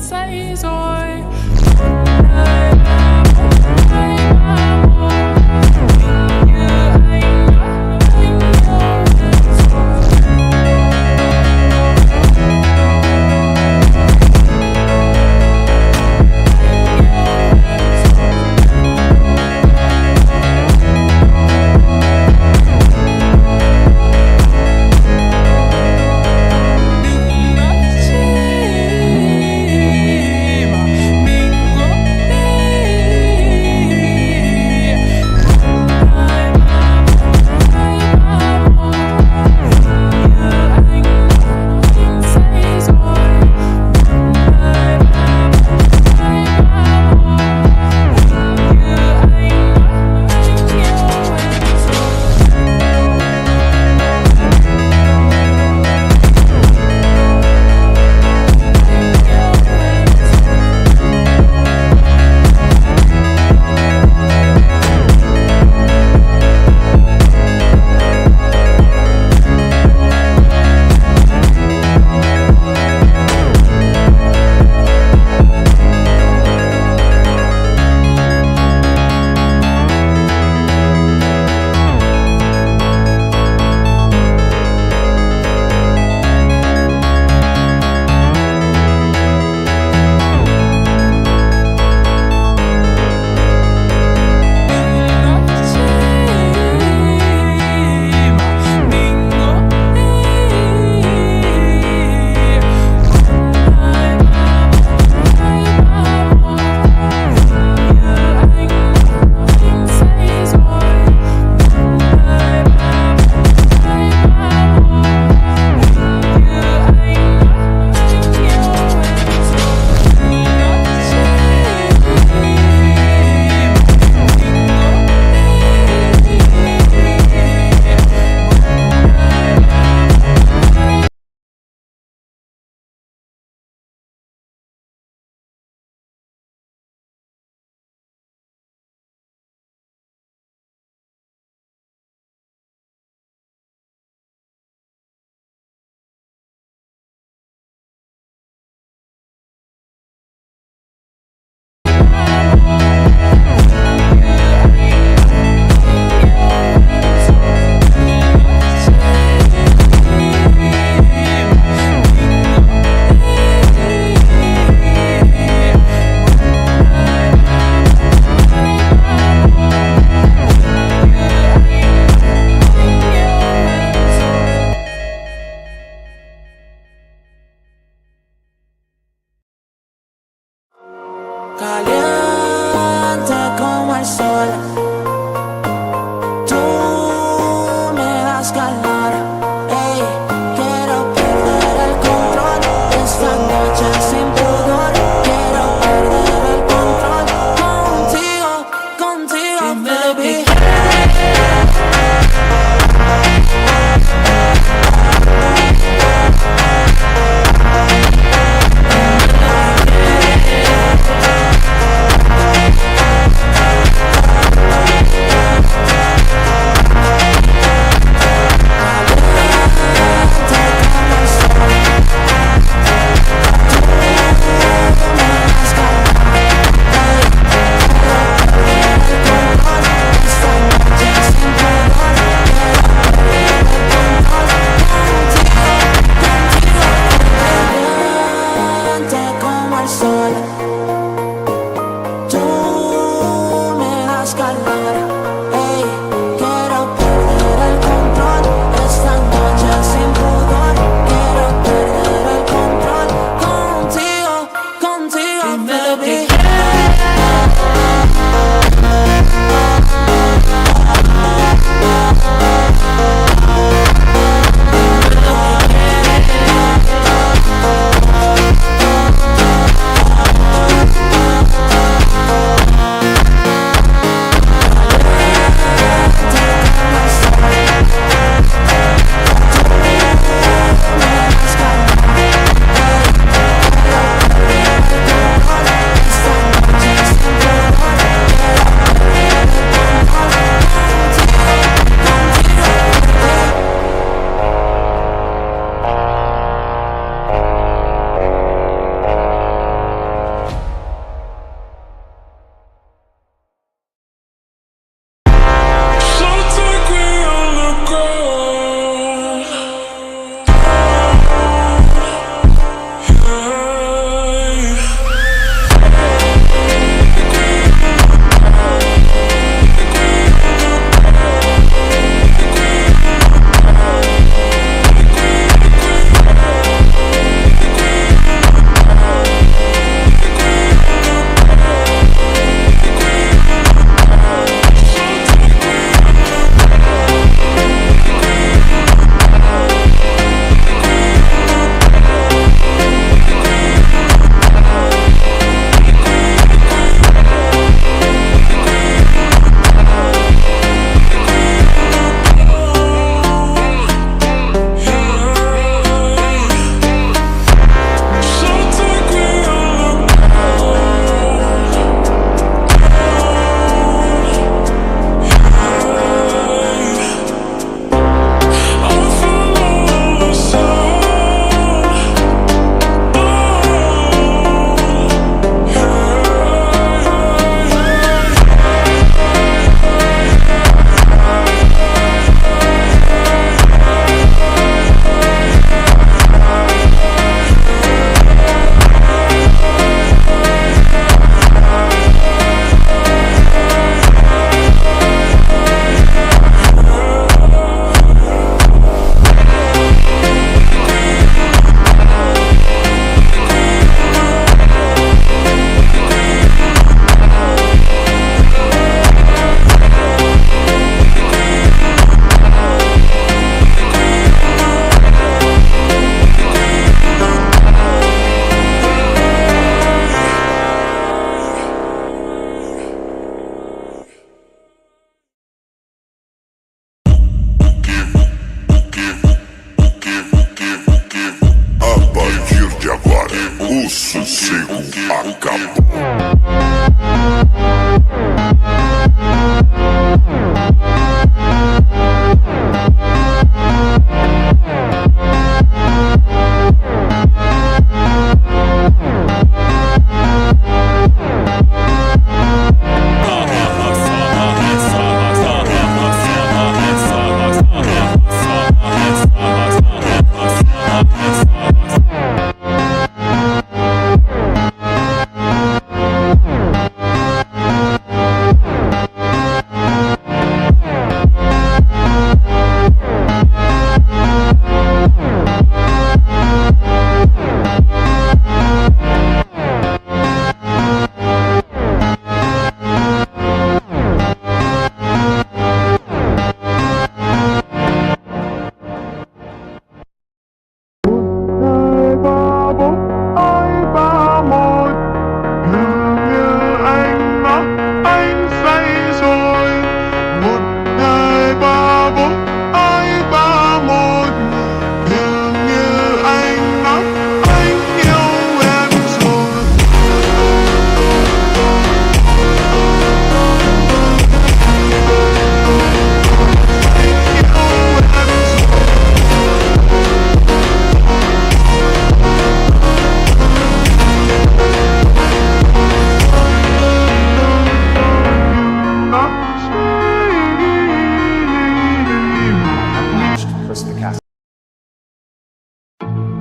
vocês hoje.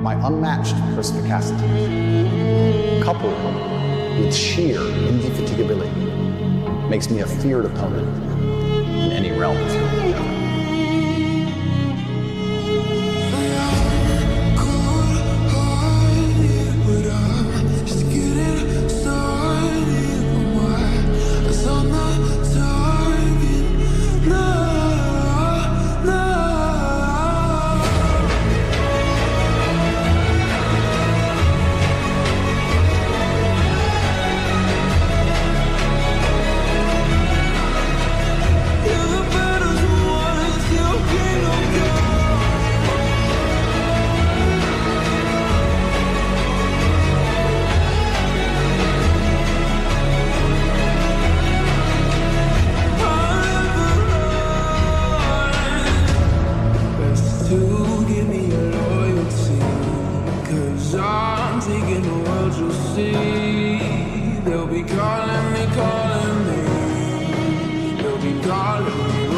My unmatched perspicacity, coupled with sheer indefatigability, makes me a feared opponent in any realm of human endeavor. They'll be calling me, they'll be calling me.